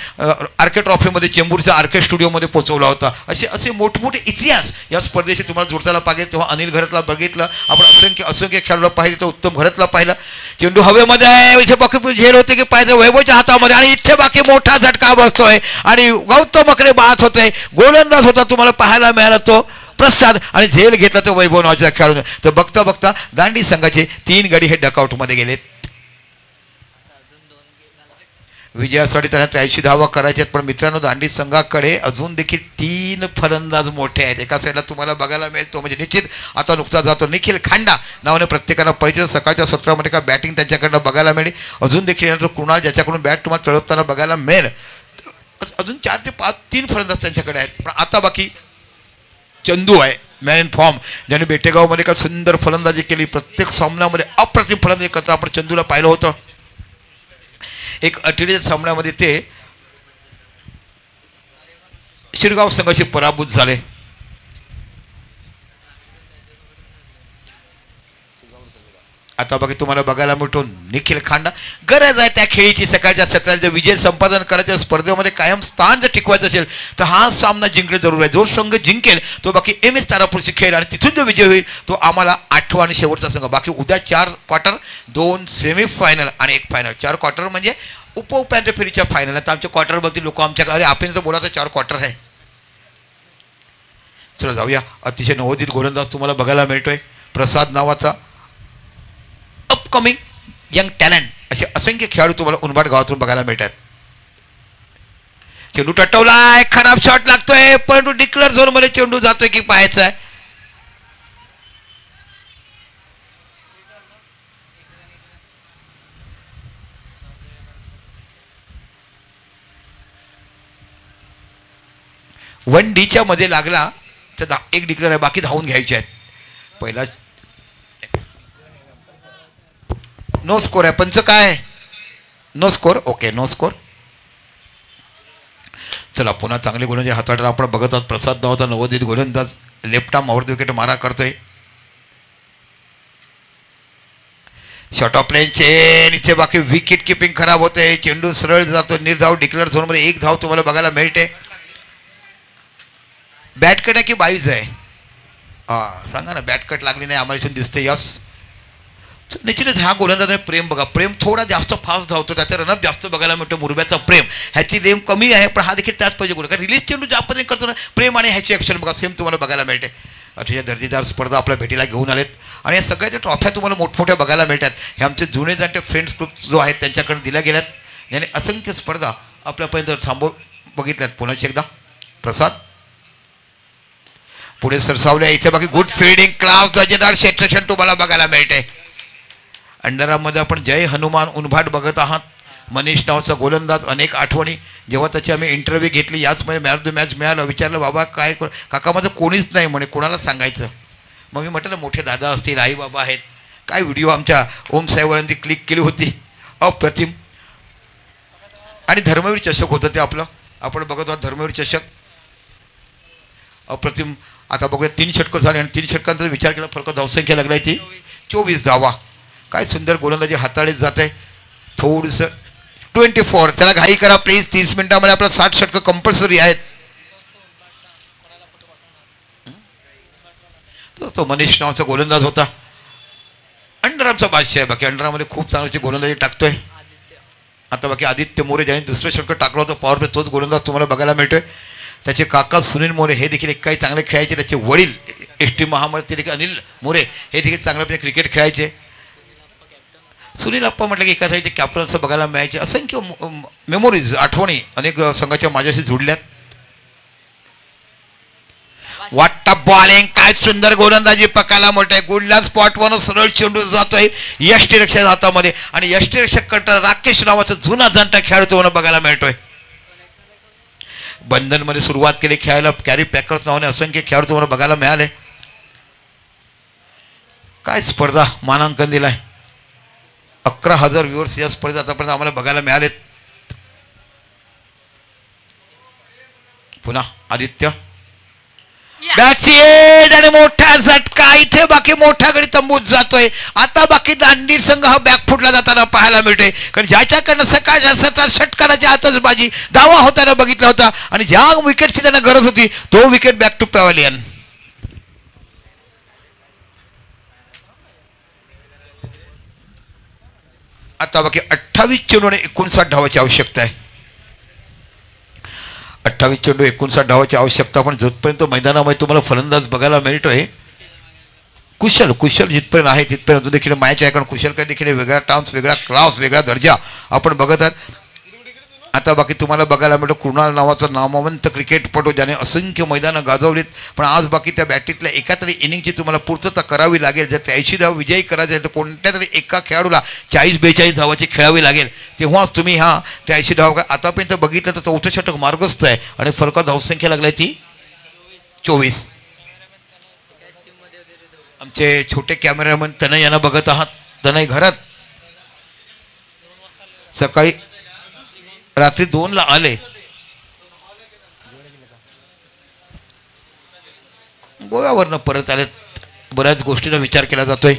आर्के ट्रॉफीमध्ये चेंबूरच्या आर्के स्टुडिओमध्ये पोहोचवला होता. असे मोठमोठे इतिहास या स्पर्धेशी तुम्हाला जोडताना पाहिजे. तेव्हा अनिल घरतला बघितलं आपण. असंख्य खेळाडूला पाहिले. तर उत्तम घरतला पाहिलं. चेंडू हवेमध्ये आहे. इथे बाकी झेल होते की पाहिजे वैभवच्या हातामध्ये आणि इथे बाकी मोठा झटका बसतोय आणि गौतम अकरे बाद होते. गोलंदाज होता तुम्हाला पाहायला मिळाला तो प्रसाद आणि झेल घेतला तो वैभव नावाच्या खेळाडूने. तर बघता दांडी संघाचे 3 गडी हे डकआउटमध्ये गेलेत. विजयासाठी त्यांना 83 धावा करायच्या आहेत. पण मित्रांनो दांडी संघाकडे अजून देखील 3 फलंदाज मोठे आहेत. एका साईडला तुम्हाला बघायला मिळेल तो म्हणजे निश्चित आता नुकता जातो निखिल खांडा नावाने प्रत्येकाला परिचय. सकाळच्या सत्रामध्ये का बॅटिंग त्यांच्याकडनं बघायला मिळेल. अजून देखील येणार कुणाल ज्याच्याकडून बॅट तुम्हाला चढवताना बघायला मिळेल. अजून 4 ते 5 3 फलंदाज त्यांच्याकडे आहेत. पण आता बाकी चंदू आहे मॅन इन फॉर्म, ज्याने बेटेगावमध्ये का सुंदर फलंदाजी केली. प्रत्येक सामन्यामध्ये अप्रतिम फलंदाजी करता आपण चंदूला पाहिलं होतं. एक अटीच्या सामन्यामध्ये ते शिरगाव संघाशी पराभूत झाले. आता बघा तुम्हाला बघायला मिळतो निखिल खांडा. गरज आहे त्या खेळीची. सकाळच्या सत्रात जर विजय संपादन करायच्या स्पर्धेमध्ये कायम स्थान जर टिकवायचं असेल तर हा सामना जिंकणे जरूर आहे. जो संघ जिंकेल तो बाकी MS तारापूरची खेळ आणि तिथून जो विजय होईल तो आम्हाला 8वा आणि शेवटचा संघ. बाकी उद्या 4 क्वार्टर, 2 सेमीफायनल आणि 1 फायनल. 4 क्वार्टर म्हणजे उपउपांत्य फेरीच्या फायनल. आता आमच्या क्वार्टरमधील लोक आमच्याकडे आपण जर बोला तर 4 क्वार्टर आहे. चला जाऊया. अतिशय नवोदित गोलंदाज तुम्हाला बघायला मिळतोय. प्रसाद नावाचा अपकमिंग यंग टॅलेंट. असे असंख्य खेळाडू तुम्हाला उनबाड गावातून बघायला मिळतात. चेंडू टटवलाय, खराब शॉट लागतोय, परंतु डिक्लेअर झोन मध्ये चेंडू जातोय की पाहायचा आहे. वन डीच्या मध्ये लागला तर 1 डिक्लेअर आहे. बाकी धावून घ्यायचे आहेत. पहिला नो स्कोर आहे. पंच काय? No score. Okay, no score. चला पुन्हा चांगले गोलंदाज हाताळताना आपण बघत आहोत. प्रसाद नावाचा नवोदित गोलंदाज लेफ्ट आर्म आवडते विकेट मारा करतोय. Short of line chain. इथे बाकी विकेट किपिंग खराब होते. चेंडू सरळ जातो निर्धाव. डिक्लेअर झोनमध्ये 1 धाव तुम्हाला बघायला मिळते. बॅट कट आहे की बाईज आहे? हां सांगा ना. बॅट कट लागली नाही आम्हाला इथून दिसते. यस. निश्चितच ह्या गोलंदाजाने प्रेम बघा. प्रेम थोडा जास्त फास्ट धावतो. त्याचा रनअप जास्त बघायला मिळतो. मुरब्याचा प्रेम ह्याची रेम कमी आहे पण हा देखील त्याच पाहिजे गोल. कारण रिलीज चेंडू ज्या पद्धतीने करतो ना प्रेम आणि ह्याची ॲक्शन बघा सेम तुम्हाला बघायला मिळते. अतिशय दर्जेदार स्पर्धा आपल्या भेटीला घेऊन आलेत आणि या सगळ्याच्या ट्रॉफ्या तुम्हाला मोठमोठ्या बघायला मिळतात. हे आमचे जुने जाणते फ्रेंड्स ग्रुप जो आहेत त्यांच्याकडे दिल्या गेल्यात. याने असंख्य स्पर्धा आपल्यापर्यंत बघितल्यात. पुन्हा एकदा प्रसाद पुढे सरसावल्या. इथे बाकी गुड फिल्डिंग क्लास दर्जेदार क्षेत्रक्षण तुम्हाला बघायला मिळते. अंडरआर्ममध्ये आपण जय हनुमान उनभाट बघत आहात. मनीष नावाचा गोलंदाज. अनेक आठवणी जेव्हा त्याची आम्ही इंटरव्ह्यू घेतली याचमध्ये मॅच द मॅच मिळालं. विचारलं बाबा काय काका माझं कोणीच नाही म्हणे, कोणाला सांगायचं. मग मी म्हटलं मोठे दादा असतील, आई बाबा आहेत. काय व्हिडिओ आमच्या ओम साहेबांनी क्लिक केली होती अप्रतिम. आणि धर्मवीर चषक होतं ते आपलं. आपण बघत आहोत धर्मवीर चषक अप्रतिम. आता बघूया 3 षटकं झाले आणि 3 षटकांचा विचार केला फरक धावसंख्या लागलाय ती 24 धावा. काय सुंदर गोलंदाजी हाताळीत जात आहे. थोडंसं 24. त्याला घाई करा प्लीज. 30 मिनिटामध्ये आपला 60 षटकं कंपल्सरी आहेत. तो मनीष नावाचा गोलंदाज होता. अंडरआर्मचा बादशाह आहे. बाकी अंडरआर्ममध्ये खूप चांगली गोलंदाजी टाकतोय. आता बाकी आदित्य मोरे ज्याने दुसरं षटकं टाकलं होतं पॉवर प्ले तोच गोलंदाज तुम्हाला बघायला मिळतोय. त्याचे काका सुनील मोरे हे देखील एक काही चांगले खेळायचे. त्याचे वडील ST महामंडळ ते देखील अनिल मोरे हे देखील चांगल्यापैकी क्रिकेट खेळायचे. सुनील अप्पा म्हटलं की एका साईडचे कॅप्टन असं बघायला मिळायचे. असंख्य मेमोरीज आठवणी अनेक संघाच्या माझ्याशी जुडल्यात. वाटता बॉलिंग. काय सुंदर गोलंदाजी पकायला मोठे. गुडला स्पॉटवर सरळ चेंडू जातोय यष्टी रक्षक हातामध्ये आणि यष्टी रक्षक करता राकेश नावाचा जुना जाणता खेळाडू तुम्हाला बघायला मिळतोय. बंधनमध्ये सुरुवात केली खेळायला. कॅरी पॅकर्स नावाने असंख्य खेळाडू तुम्हाला बघायला मिळाले. काय स्पर्धा मानांकन दिलाय. 11,000 व्ह्युअर्स या स्पर्धेत आतापर्यंत आम्हाला बघायला मिळालेत. पुन्हा आदित्य आणि मोठा झटका. इथे बाकी मोठा गडी तंबूत जातोय. आता बाकी दांडी संघ हा बॅकफुटला जाताना पाहायला मिळतोय. कारण ज्याच्याकडनं सकाळच्या सत्रात षटकाराच्या आतचबाजी धावा होताना बघितला होता आणि ज्या विकेटची त्यांना गरज होती तो विकेट बॅक टू पॅव्हलियन. आता बाकी 28 चेंडू आणि 59 धावाची आवश्यकता आहे. 28 चेंडू 59 धावाची आवश्यकता. पण जोपर्यंत मैदानामध्ये तुम्हाला फलंदाज बघायला मिळतोय कुशल जिथपर्यंत आहे तिथपर्यंत अजून देखील मॅच आहे. कारण कुशलकडे देखील वेगळा टार्म्स, वेगळा क्लास, वेगळा दर्जा आपण बघत आहात. आता बाकी तुम्हाला बघायला मिळतो कृणाल नावाचा नामवंत क्रिकेटपटू ज्याने असंख्य मैदानं गाजवलीत. पण आज बाकी त्या बॅटीतल्या एका तरी इनिंगची तुम्हाला पूर्तता करावी लागेल. जर 83 धाव विजयी करायचे आहे तर कोणत्या तरी एका खेळाडूला 40-42 धावाची खेळावी लागेल. तेव्हाच तुम्ही हा 83 धाव. आतापर्यंत बघितलं तर 4थं षटक मार्गस्थ आहे आणि फरक धावसंख्या लागलाय ती 24. आमचे छोटे कॅमेरामॅन तनय यांना बघत आहात. तनय घरात सकाळी रात्री 2ला आले. गोव्यावरनं परत आलेत. बऱ्याच गोष्टींना विचार केला जातोय.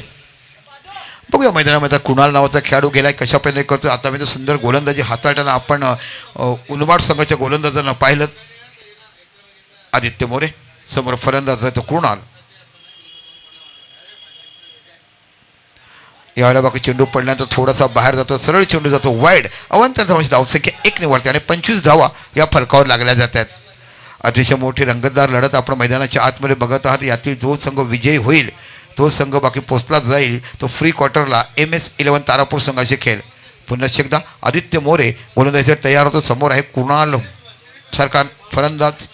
बघूया मैदानामध्ये कुणाल नावाचा खेळाडू गेलाय, कशा पद्धतीने करतो. आता मी सुंदर गोलंदाजी हाताळताना आपण उनबाड संघाच्या गोलंदाजांना पाहिलं. आदित्य मोरे समोर फलंदाज आहे तो कुणाल. यावेळेला बाकी चेंडू पडल्यानंतर थोडासा बाहेर जातो, सरळ चेंडू जातो वाईड. अवंतर धावांची धावसंख्या 1 निवडते आणि 25 धावा या फलकावर लागल्या जातात. अतिशय मोठी रंगतदार लढत आपण मैदानाच्या आतमध्ये बघत आहात. यातील जो संघ विजयी होईल तो संघ बाकी पोचला जाईल, तो फ्री क्वार्टरला MS11 तारापूर संघाशी खेळ. पुन्हा एकदा आदित्य मोरे गोलंदाजीसाठी तयार होतो. समोर आहे कुणाल सरकार फलंदाज.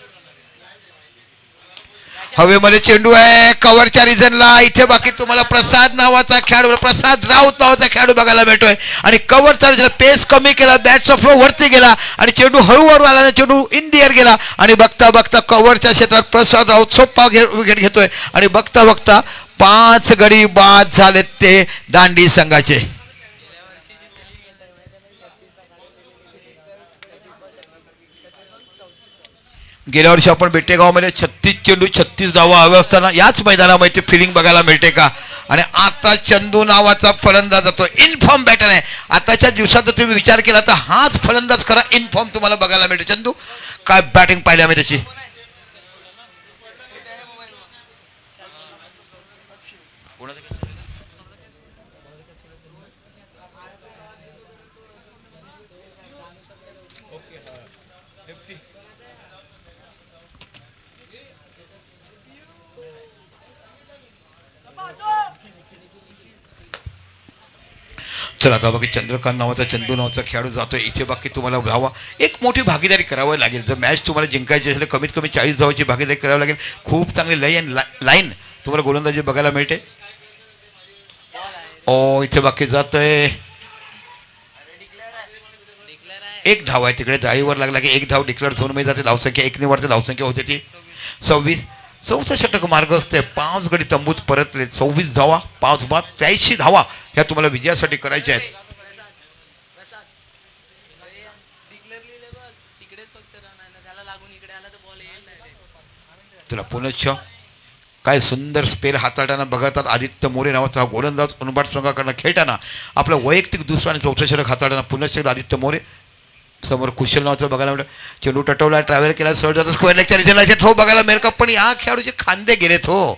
हवेमध्ये चेंडू आहे कव्हरच्या रिजनला. इथे बाकी तुम्हाला प्रसाद नावाचा खेळाडू, प्रसाद राऊत नावाचा खेळाडू बघायला मिळतोय आणि कव्हरचा रिजन पेस कमी केला, बॅटचा फ्लो वरती गेला आणि चेंडू हळूहळू आला, चेंडू इन दी एअर गेला आणि बघता बघता कव्हरच्या क्षेत्रात प्रसाद राऊत सोपा विकेट घेतोय आणि बघता बघता 5 गडी बाद झालेत ते दांडी संघाचे. गेल्या वर्षी आपण बेटेगावमध्ये 36 चेंडू 36 धावा हवे असताना याच मैदानामध्ये फिलिंग बघायला मिळते का. आणि आता चंदू नावाचा फलंदाज जातो, इनफॉर्म बॅटर आहे. आताच्या दिवसात जर तुम्ही विचार केला तर हाच फलंदाज खरा इनफॉर्म तुम्हाला बघायला मिळते. चंदू काय बॅटिंग पाहिली आम्ही त्याची. चला आता बाकी चंद्रकांत नावाचा चंदू नावाचा खेळाडू जातोय. इथे बाकी तुम्हाला धावा एक मोठी भागीदारी करावी लागेल. जर मॅच तुम्हाला जिंकायची असेल कमीत कमी 40 धावाची भागीदारी करावी लागेल. खूप चांगली लाईन तुम्हाला गोलंदाजी बघायला मिळते. इथे बाकी जातोय 1 धाव आहे. तिकडे जाळीवर लागला की 1 धाव डिक्लेअर झोनमध्ये जाते. धावसंख्या 1 निवडते. धावसंख्या होते ती 26. 4चा षटक मार्ग असते. 5 गडी तंबूत परतले. 24 धावा 5 बाद 83 धावा ह्या तुम्हाला विजयासाठी करायच्या आहेत. तुला पुनश्च काय सुंदर स्पेल हाताळताना बघतात. आदित्य मोरे नावाचा गोलंदाज उनबाट संघाकडनं खेळताना आपलं वैयक्तिक दुसरा आणि 4चं षटक हाताळताना पुनश्च आदित्य मोरे. समोर कुशल नावाचं बघायला मिळतं. चेंडू टटवला, ट्रॅव्हल केला, सरळ जातो स्क्वेअर लेगच्या रिजनला थ्रो बघायला मिळेल का. पण या खेळाडूचे खांदे गेलेत हो.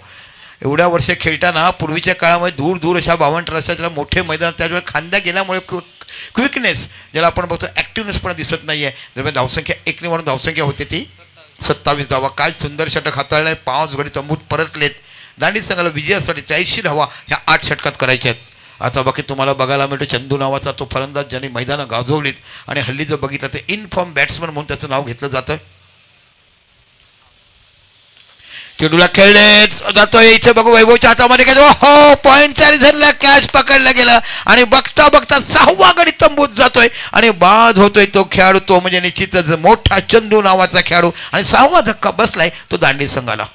एवढ्या वर्ष खेळताना पूर्वीच्या काळामध्ये दूर दूर अशा 52 रस्त्याच्या मोठे मैदान, त्याच्यामुळे खांद्या गेल्यामुळे क्विकनेस ज्याला आपण बघतो ॲक्टिव्हनेस पण दिसत नाही आहे. दरम्यान धावसंख्या 1 निवडून धावसंख्या होते ती 27 धावा. काय सुंदर षटक हाताळलं आहे. 5 गडी तंबूत परतलेत. दांडी संघाला विजयासाठी 83 धावा ह्या 8 षटकात करायच्या आहेत. आता बाकी तुम्हाला बघायला मिळतो चंदू नावाचा तो फलंदाज ज्यांनी मैदानं गाजवलीत आणि हल्ली जर बघितलं तर इनफॉर्म बॅट्समन म्हणून त्याचं नाव घेतलं जातं. चेंडूला खेळले जातोय. इथे बघू वैभवच्या हातामध्ये काय हो पॉईंटच्या रिझनला कॅच पकडला गेला आणि बघता बघता 6वा गडी तंबूत जातोय आणि बाद होतोय तो खेळाडू. तो म्हणजे निश्चितच मोठा चंदू नावाचा खेळाडू आणि 6वा धक्का बसलाय तो दांडी संघाला.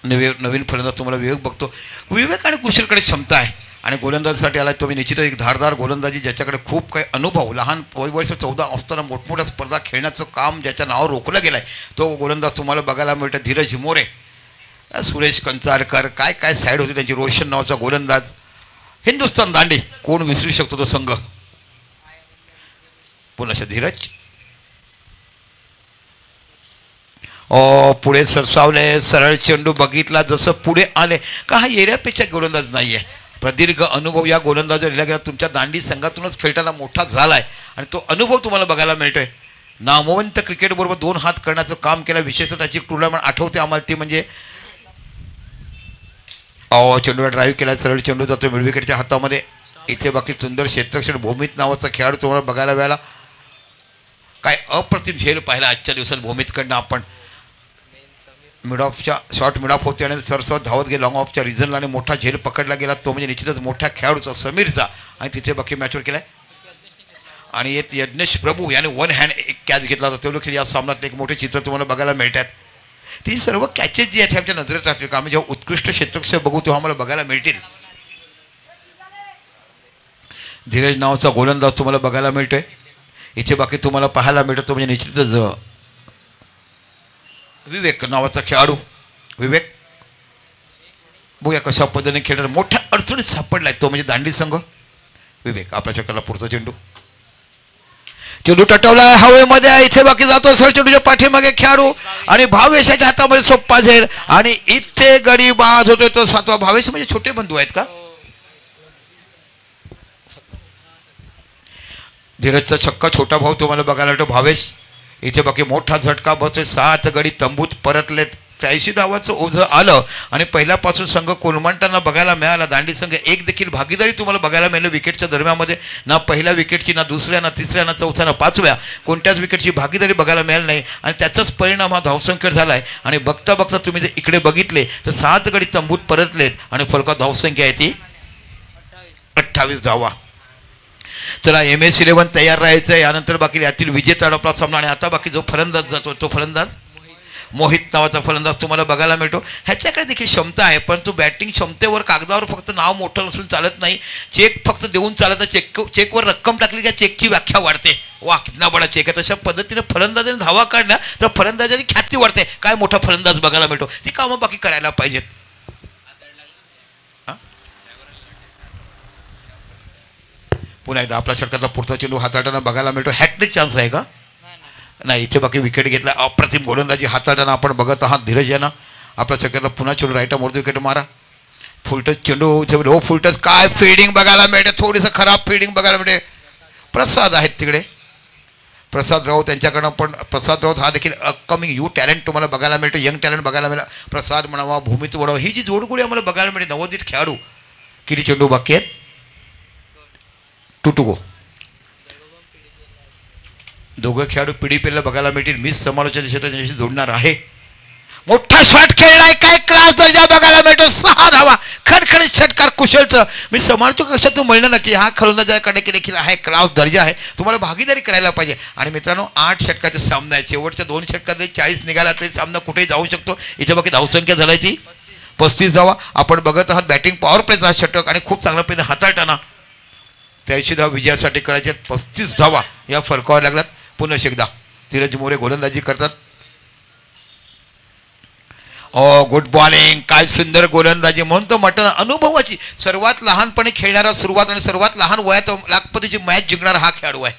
नवीन फलंदाज तुम्हाला विवेक बघतो. विवेक आणि कुशलकडे क्षमता आहे आणि गोलंदाजीसाठी आला तुम्ही निश्चितच एक धारदार गोलंदाजी ज्याच्याकडे खूप काही अनुभव. लहान वयवर्ष 14 असताना मोठमोठ्या स्पर्धा खेळण्याचं काम ज्याच्या नावावर रोखलं गेलं आहे तो गोलंदाज तुम्हाला बघायला मिळतं. धीरज मोरे, सुरेश कंचारकर, काय काय साईड होती त्यांची. रोशन नावाचा गोलंदाज. हिंदुस्थान दांडी कोण विसरू शकतो तो संघ. पुन्हा धीरज पुढे सरसावले, सरळ चेंडू बघितला, जसं पुढे आले का हा एरियापेक्षा गोलंदाज नाही आहे. प्रदीर्घ अनुभव या गोलंदाजावर दिला गेला. तुमच्या दांडी संघातूनच खेळताना मोठा झाला आहे आणि तो अनुभव तुम्हाला बघायला मिळतोय. नामवंत क्रिकेटबरोबर 2 हात करण्याचं काम केलं. विशेषतः त्याची टुर्नामेंट आठवते आम्हाला, ती म्हणजे चेंडूला ड्राईव्ह केला, सरळ चेंडू जातो मिड विकेटच्या हातामध्ये. इथे बाकी सुंदर क्षेत्ररक्षण भूमीत नावाचा खेळाडू तुम्हाला बघायला मिळाला. काय अप्रतिम झेल पाहिला आजच्या दिवसात भूमीतकडनं आपण. मिड ऑफच्या शॉर्ट मिड ऑफ होते आणि सरसवत धावत गेले लॉंग ऑफच्या रिझनला आणि मोठा झेल पकडला गेला, तो म्हणजे निश्चितच मोठ्या खेळाडूचा समीरचा. आणि तिथे बाकी मॅचवर केलाय आणि एक यज्ञेश प्रभू याने 1 हँड एक कॅच घेतला होता. तो देखील या सामन्यात एक मोठे चित्र तुम्हाला बघायला मिळतात. ती सर्व कॅचेस जी आहेत आमच्या नजरेत राहतील का आम्ही जेव्हा उत्कृष्ट क्षेत्ररक्षक बघू तेव्हा आम्हाला बघायला मिळतील. धीरज नावाचा गोलंदाज तुम्हाला बघायला मिळतोय. इथे बाकी तुम्हाला पाहायला मिळतो तो म्हणजे निश्चितच विवेक नावाचा खेळाडू. विवेक बघूया कशा पद्धतीने खेळणार. मोठ्या अडचणीत सापडलाय तो म्हणजे दांडी संघ. विवेक आपल्या षटकाला पुढचा चेंडू, चेंडू टटवला हवेमध्ये. इथे बाकी जातो सर चेंडूच्या पाठीमागे खेळाडू आणि भावेशाच्या हातामध्ये सोप्पा झेल आणि इथे गडी बाद होतोय तो 7वा. भावेश म्हणजे छोटे बंधू आहेत का? धीरजचा छक्का छोटा भाऊ तुम्हाला बघायला मिळतो भावेश. इथे बाकी मोठा झटका बसतोय. 7 गडी तंबूत परतलेत. 83 धावाचं ओझं आलं आणि पहिल्यापासून संघ कोलमंटांना बघायला मिळाला. दांडी संघ एक देखील भागीदारी तुम्हाला बघायला मिळालं विकेटच्या दरम्यानमध्ये. ना पहिल्या विकेटची, ना दुसऱ्या, ना तिसऱ्या, ना चौथ्या, ना 5व्या कोणत्याच विकेटची भागीदारी बघायला मिळाली नाही आणि त्याचाच परिणाम हा धावसंख्येवर झाला आहे. आणि बघता बघता तुम्ही जर इकडे बघितले तर 7 गडी तंबूत परतलेत आणि फलका धावसंख्या आहे ती 28 धावा. चला MS11 तयार राहायचं आहे. यानंतर बाकी यातील विजेता आपला सामना आणि आता बाकी जो फलंदाज जातो तो फलंदाज मोहित नावाचा फलंदाज तुम्हाला बघायला मिळतो. ह्याच्याकडे देखील क्षमता आहे परंतु बॅटिंग क्षमतेवर कागदावर फक्त नाव मोठं नसून चालत नाही. चेक फक्त देऊन चालत नाही. चेकवर रक्कम टाकली की चेकची व्याख्या वाढते. वा कितना बडा चेक आहे. तशा पद्धतीने फलंदाजाने धावा काढल्या तर फलंदाजाची ख्याती वाढते. काय मोठा फलंदाज बघायला मिळतो. ती कामं बाकी करायला पाहिजेत. पुन्हा एकदा आपल्या षटकातला पुढचा चेंडू हाताळताना बघायला मिळतो. हॅट्रिक चान्स आहे का? नाही. इथे बाकी विकेट घेतला. अप्रतिम गोलंदाजी हाताळताना आपण बघत आहात. धीरज यांना आपल्या षटकातला पुन्हा चेंडू राईटा मोड विकेट मारा. फुलटच चेंडू लो फुलटच. काय फिल्डिंग बघायला मिळते. थोडीसं खराब फिल्डिंग बघायला मिळते. प्रसाद आहेत तिकडे, प्रसाद राऊत त्यांच्याकडनं. पण प्रसाद राऊत हा देखील अपकमिंग यू टॅलेंट तुम्हाला बघायला मिळतो. यंग टॅलेंट बघायला मिळाला. प्रसाद म्हणावा, भूमित वडावा, ही जी जोडगोळी आम्हाला बघायला मिळते. नवोदित खेळाडू. किती चेंडू बाकी आहेत? 2 to go. दोघं खेळाडू PDPL ला बघायला मिळतील. मिस समालोचन क्षेत्राशी जोडणार आहे. मोठा शॉट खेळलाय. काय क्लास दर्जा बघायला मिळतो. 6 धावा. खडखडीत षटकार कुशलचं. मी समालोचक कशातून म्हणलं ना की हा फलंदाजाकडे देखील आहे क्लास दर्जा आहे. तुम्हाला भागीदारी करायला पाहिजे. आणि मित्रांनो 8 षटकाचे सामना आहे. शेवटच्या 2 षटकात 40 निघाला तरी सामना कुठेही जाऊ शकतो. इथे बाकी धावसंख्या झालाय ती 35 धावा. आपण बघत आहात बॅटिंग पॉवर प्लेचा षटक आणि खूप चांगल्या पद्धतीने हाताळताना 83 धावा विजयासाठी करायचे. 35 धावा या फरकावर लागल्यात. पुन्हा एकदा धीरज मोरे गोलंदाजी करतात. Good bowling. काय सुंदर गोलंदाजी. म्हणून तो म्हटलं अनुभवाची सर्वात लहानपणी खेळणारा सुरुवात आणि सर्वात लहान वयात लाखपतीची मॅच जिंकणारा हा खेळाडू आहे.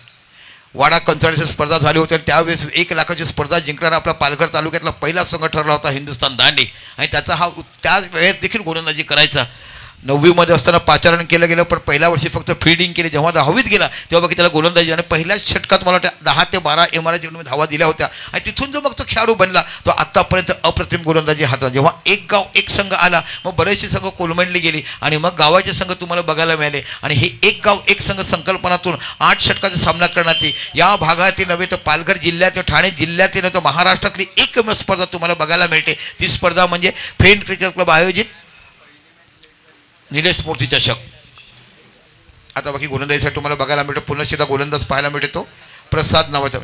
वाडा कंचाळीची स्पर्धा झाली होती आणि त्यावेळेस 1 लाखाची स्पर्धा जिंकणारा आपला पालघर तालुक्यातला पहिला संघ ठरला होता हिंदुस्थान दांडी. आणि त्याचा हा त्याच वेळेस देखील गोलंदाजी करायचा. 9वीमध्ये असताना पाचारण केलं गेलं पण पहिल्या वर्षी फक्त फील्डिंग केली. जेव्हा 10वीत गेला तेव्हा बाकी त्याला गोलंदाजी आणि पहिल्याच षटकात मला वाटतं 10 ते 12 MRI चेंडूमध्ये धावा दिल्या होत्या. आणि तिथून जो मग तो खेळाडू बनला तो आत्तापर्यंत अप्रतिम गोलंदाजी हातात. जेव्हा एक गाव एक संघ आला मग बरेचसे संघ कोलमडली गेली आणि मग गावाचे संघ तुम्हाला बघायला मिळाले. आणि हे एक गाव एक संघ संकल्पनातून 8 षटकाचा सामना करण्यात या भागातील नव्हे तर पालघर जिल्ह्यात ठाणे जिल्ह्यातील नव्हे तर महाराष्ट्रातली एकमेव स्पर्धा तुम्हाला बघायला मिळते. ती स्पर्धा म्हणजे फ्रेंड क्रिकेट क्लब आयोजित निलेश मूर्ती चषक. आता बाकी गोलंदाजीसाठी तुम्हाला बघायला मिळतो. पुन्हा एकदा गोलंदाज पाहायला मिळतो प्रसाद नावाचा.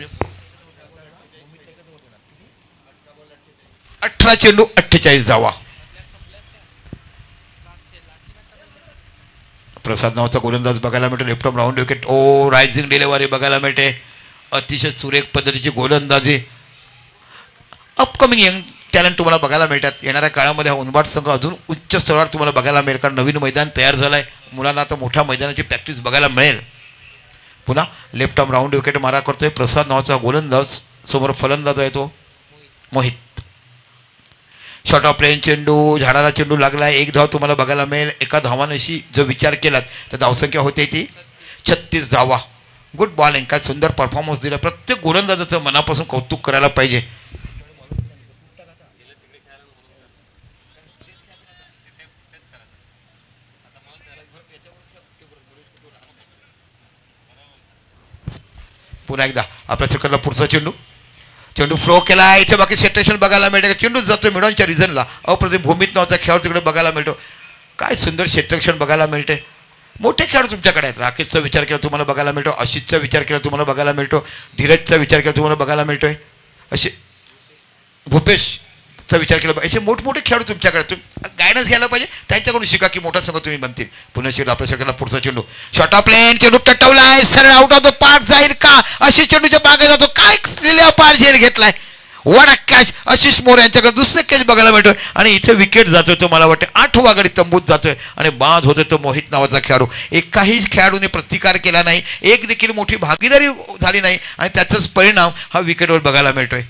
18 चेंडू 48 धावा. प्रसाद नावाचा गोलंदाज बघायला मिळतो. Left round wicket. Rising delivery बघायला मिळते. अतिशय सुरेख पद्धतीची गोलंदाजी. अपकमिंग यंग टॅलेंट तुम्हाला बघायला मिळतात. येणाऱ्या काळामध्ये हा उनबाट संघ अजून उच्च स्तरावर तुम्हाला बघायला मिळेल कारण नवीन मैदान तयार झालं आहे. मुलांना आता मोठ्या मैदानाची प्रॅक्टिस बघायला मिळेल. पुन्हा लेफ्ट आर्म राऊंड विकेट मारा करतोय प्रसाद नावाचा गोलंदाज. समोर फलंदाज आहे तो मोहित. शॉर्ट ऑफ प्लेन चेंडू, झाडाला चेंडू लागला, एक धाव तुम्हाला बघायला मिळेल. एका धावानशी जो विचार केलात तर धावसंख्या होते ती 36 धावा. गुड बॉलिंग, काय सुंदर परफॉर्मन्स दिला. प्रत्येक गोलंदाजाचं मनापासून कौतुक करायला पाहिजे. पुन्हा एकदा आपल्या सर्कलला पुढचा चेंडू, चेंडू फ्लो केला. इथे बाकी सेटेशन बघायला मिळते. चेंडू जातो मिडॉनच्या रिझनला. अप्रतिम भूमित नावाचा खेळाडू तिकडे बघायला मिळतो. काय सुंदर क्षेत्ररक्षण बघायला मिळते. मोठे खेळाडू तुमच्याकडे आहेत. राकेशचा विचार केला तुम्हाला बघायला मिळतो, आशिषचा विचार केला तुम्हाला बघायला मिळतो, धीरजचा विचार केला तुम्हाला बघायला मिळतोय, असे भूपेशचा विचार केला. असे मोठमोठे खेळाडू तुमच्याकडे. तुम्ही गायडन्स घ्यायला पाहिजे, त्यांच्याकडून शिका की मोठा संघ तुम्ही बनतील. पुन्हा शेवट आपल्या सर्कलला पुढचा चेंडू, शॉर्ट ऑफ प्लेन, चेंडू टटवलाय, सरळ आउट ऑफ द पार्क जाईल का? आशिष चेंडूच्या मागे जातो. काय लिहिल्या पार झेल घेतलाय. वडा कॅच आशिष मोरे यांच्याकडे दुसरे कॅच बघायला मिळतोय. आणि इथे विकेट जातोय तो मला वाटतं 8वा गडी तंबूत जातोय आणि बाद होतोय तो मोहित नावाचा खेळाडू. एकाही खेळाडूने प्रतिकार केला नाही, एक देखील मोठी भागीदारी झाली नाही आणि त्याचाच परिणाम हा विकेटवर बघायला मिळतोय.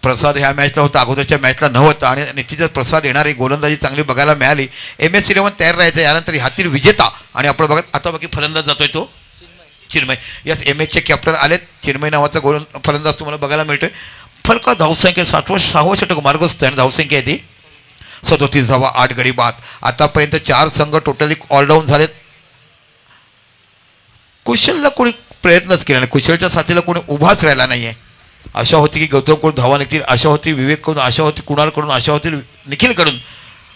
प्रसाद ह्या मॅचला होता, अगोदरच्या मॅचला नव्हता आणि निश्चितच प्रसाद येणारी गोलंदाजी चांगली बघायला मिळाली. MS11 तयार राहायचं. यानंतर ह्यातील विजेता आणि आपण बघत आता बाकी फलंदाज जातोय तो चिन्मय. यस, MS चे कॅप्टन आलेत. चिन्मय नावाचा फलंदाज तुम्हाला बघायला मिळतोय. फलका धावसंख्या 6वं षटक मार्गस्थ आहे. धावसंख्या आहे ती 37 धावा, 8 गडी बाद. आतापर्यंत 4 संघ टोटली ऑलराऊंड झालेत. कुशलला कोणी प्रयत्नच केला नाही, कुशलच्या साथीला कोणी उभाच राहिला नाही आहे. आशा होती की गौतमकडून धावा निघतील, आशा होती विवेककडून, आशा होती कुणालकडून, आशा होती निखिलकडून,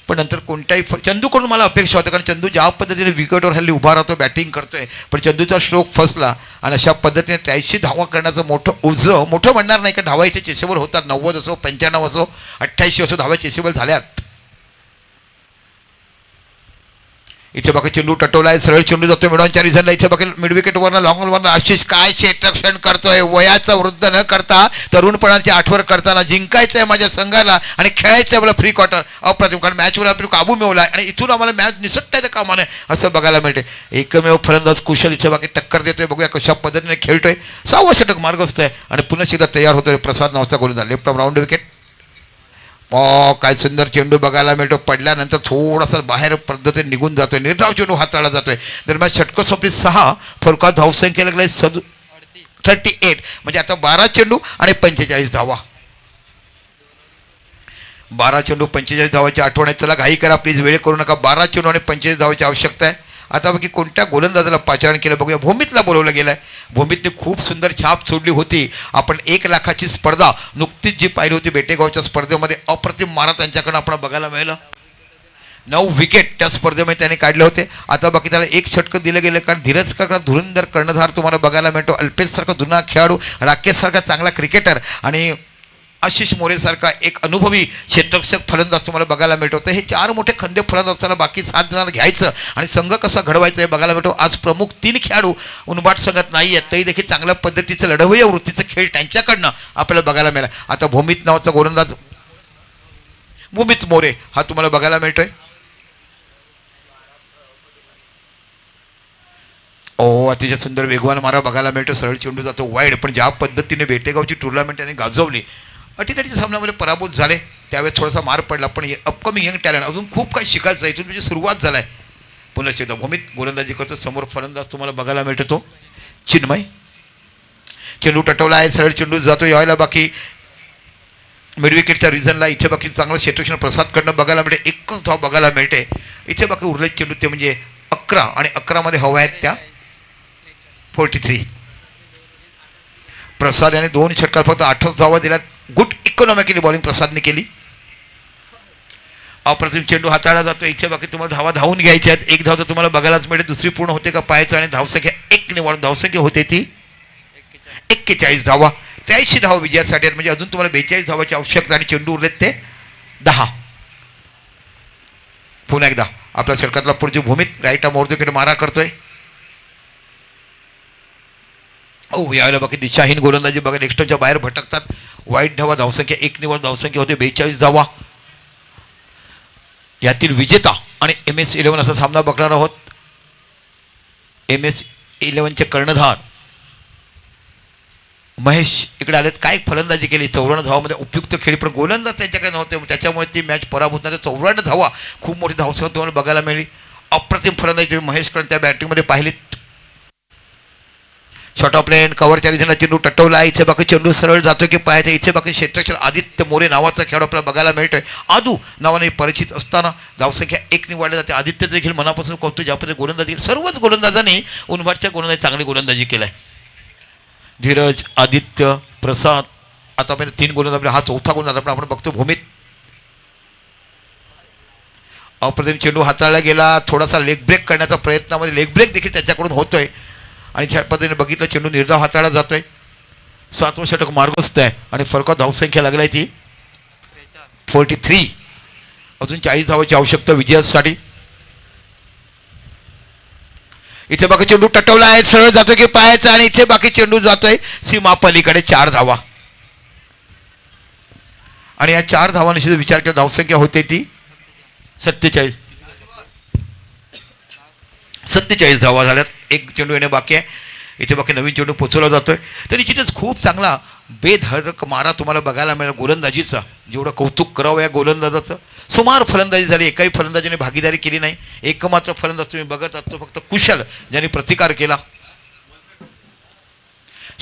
पण नंतर कोणत्याही चंदूकडून मला अपेक्षा होती. कारण चंदू ज्या पद्धतीने विकेटवर हल्ली उभा राहतो, बॅटिंग करतोय, पण चंदूचा स्ट्रोक फसला आणि अशा पद्धतीने 83 धावा करण्याचं मोठं म्हणणार नाही का. धावा इथे चेसेबल होतात. 90 असो, 95 असो, 88 असो, धावा चेसेबल झाल्यात. इथे बघा चेंडू टटवलाय, सरळ चेंडू जातोय मिडॉनच्या रिझनला. इथे बघा मिड विकेटवरनं लॉंग ऑनवरनं आशिष काय क्षेत्ररक्षण करतोय. वयाचा वृद्ध न करता तरुणपणाची आठवण करताना जिंकायचं आहे माझ्या संघाला आणि खेळायचं आहे मला फ्री क्वार्टर. अप्रतिम, कारण मॅचवर आपण काबू मिळवला आणि इथून आम्हाला मॅच निसटता कामा नये असं बघायला मिळते. एकमेव फलंदाज कुशल इथे बाकी टक्कर देतोय. बघूया कशा पद्धतीने खेळतोय. 6वं षटक मार्गस्थ आहे आणि पुन्हा एकदा तयार होतोय प्रसाद नावाचा गोलंदाज. Left arm round wicket. काय सुंदर चेंडू बघायला मिळतो. पडल्यानंतर थोडासा बाहेर पद्धतीने निघून जातोय. निर्धाव चेंडू हाताळला जातोय. दरम्यान षटकं संपली 6. फरकात धावसंख्या लागली 38. म्हणजे आता 12 चेंडू आणि 45 धावा. 12 चेंडू 45 धावाची आठवण आहे. चला घाई करा प्लीज, वेळ करू नका. 12 चेंडू आणि 45 धावाची आवश्यकता आहे. आता बाकी कोणत्या गोलंदाजाला पाचारण केलं बघूया. भूमितला बोलवलं गेलं आहे. भूमितने खूप सुंदर छाप सोडली होती. आपण 1 लाखाची स्पर्धा नुकतीच जी पाहिली होती बेटेगावच्या स्पर्धेमध्ये, अप्रतिम मारा त्यांच्याकडून आपण बघायला मिळालं. 9 विकेट त्या स्पर्धेमध्ये त्याने काढले होते. आता बाकी त्याला 1 षटकं दिलं गेलं, कारण धीरज का धुरंधर कर्णधार तुम्हाला बघायला मिळतो. अल्पेशसारखा जुना खेळाडू, राकेशसारखा चांगला क्रिकेटर आणि आशिष मोरेसारखा एक अनुभवी क्षेत्ररक्षक फलंदाज तुम्हाला बघायला मिळतो. तर हे 4 मोठे खंदे फलंदाज असताना बाकी 7 जणांना घ्यायचं आणि संघ कसा घडवायचा हे बघायला मिळतो. आज प्रमुख 3 खेळाडू उनबाट संघात नाही आहेत, तरी देखील चांगल्या पद्धतीचं लढवय्या वृत्तीचं खेळ त्यांच्याकडनं आपल्याला बघायला मिळाला. आता भूमित नावाचा गोलंदाज भूमित मोरे हा तुम्हाला बघायला मिळतोय. अतिशय सुंदर वेगवान मारा बघायला मिळतो. सरळ चेंडू जातो वाईड. पण ज्या पद्धतीने बेटेगावची टुर्नामेंट त्याने गाजवली, अटीतटीच्या सामन्यामध्ये पराभूत झाले, त्यावेळेस थोडासा मार पडला. पण अपकमिंग यंग टॅलेंट, अजून खूप काही शिकायचं आहे. इथून म्हणजे सुरुवात झाला आहे. पुन्हा एकदा भूमित गोलंदाजी करतो. समोर फलंदाज तुम्हाला बघायला मिळतो तो चिन्मय. चेंडू टटवला आहे, सरळ चेंडू जातो. यावेळेला बाकी मिड विकेटच्या रिझनला इथे बाकी चांगलं क्षेत्ररक्षण प्रसादकडनं बघायला मिळते. 1च धाव बघायला मिळते. इथे बाकी उरलेले चेंडू ते म्हणजे 11 आणि 11मध्ये हवा आहेत त्या 43. प्रसाद याने 2 षटकात फक्त 8च धावा दिल्यात. गुड इकॉनॉमिकली बॉलिंग प्रसादने केली. अप्रतिम चेंडू हाताळला जातो. इथे बाकी तुम्हाला धावा धावून घ्यायच्या आहेत. 1 धाव तर तुम्हाला बघायलाच मिळते. दुसरी पूर्ण होते का पाहायचं आणि धावसंख्या 1 निवड धावसंख्या होते ती 41 धावा. 83 धावा विजयासाठी आहेत. म्हणजे अजून तुम्हाला 42 धावाची आवश्यकता आणि चेंडू उरलेत ते 10. पुन्हा एकदा आपल्या षटकातला पुढची भूमित राईट आर्म विकेट मारा करतोय. यावेळेला बाकी दिशाहीन गोलंदाजी बघा, एक्स्ट्राच्या बाहेर भटकतात. वाईट धावा, धावसंख्या 1 निवड धावसंख्या होते 42 धावा. यातील विजेता आणि MS11 असा सामना बघणार आहोत. MS11चे कर्णधार महेश इकडे आलेत. काय फलंदाजी केली, 54 धावामध्ये उपयुक्त खेळी, पण गोलंदाज त्यांच्याकडे नव्हते, त्याच्यामुळे ती मॅच पराभूत झाली. 54 धावा, खूप मोठी धावसंख्या तुम्हाला बघायला मिळाली. अप्रतिम फलंदाजी तुम्ही महेशकडे त्या बॅटिंगमध्ये पाहिलीत. शॉर्ट ऑफ लेन कव्हरच्या रिझनला चेंडू टटवला. इथे बाकी चेंडू सरळ जातो की पाहायचा. इथे बाकी क्षेत्रक्षण आदित्य मोरे नावाचा खेळाडू आपल्याला बघायला मिळतोय. आदू नावाने परिचित असताना धावसंख्या 1 निवडली जाते. आदित्य देखील मनापासून कौतुक, ज्या पद्धतीने गोलंदाजी केली. सर्वच गोलंदाजांनी उनबाटच्या गोलंदाजी चांगली गोलंदाजी केलाय. धीरज, आदित्य, प्रसाद, आतापर्यंत 3 गोलंदाज. हा 4था गोलंदाज आपण बघतो. भूमीत अप्रतिम चेंडू हाताळला गेला. थोडासा लेग ब्रेक करण्याचा प्रयत्नामध्ये लेग ब्रेक देखील त्याच्याकडून होतोय आणि त्या पद्धतीने बघितलं चेंडू निर्धाव हाताळला जातोय. 7वं षटक मार्गस्थ आहे आणि फरकात धावसंख्या लागली आहे ती 43. अजून 40 धावाची आवश्यकता विजयासाठी. इथे बाकी चेंडू टटवला आहे, सरळ जातोय की पायाचा आणि इथे बाकी चेंडू जातोय सीमा पलीकडे. 4 धावा आणि या 4 धावांशी विचार केला धावसंख्या होते ती 47. 47 धावा झाल्यात. 1 चेंडू येणे बाकी आहे. इथे बाकी नवीन चेंडू पोचवला जातोय. तर निश्चितच खूप चांगला बेधडक मारा तुम्हाला बघायला मिळेल गोलंदाजीचा. जेवढं कौतुक करावं या गोलंदाजाचं. सुमार फलंदाजी झाली, एकाही फलंदाजीने भागीदारी केली नाही. एकमात्र फलंदाज तुम्ही बघत असतो फक्त कुशल, ज्यांनी प्रतिकार केला.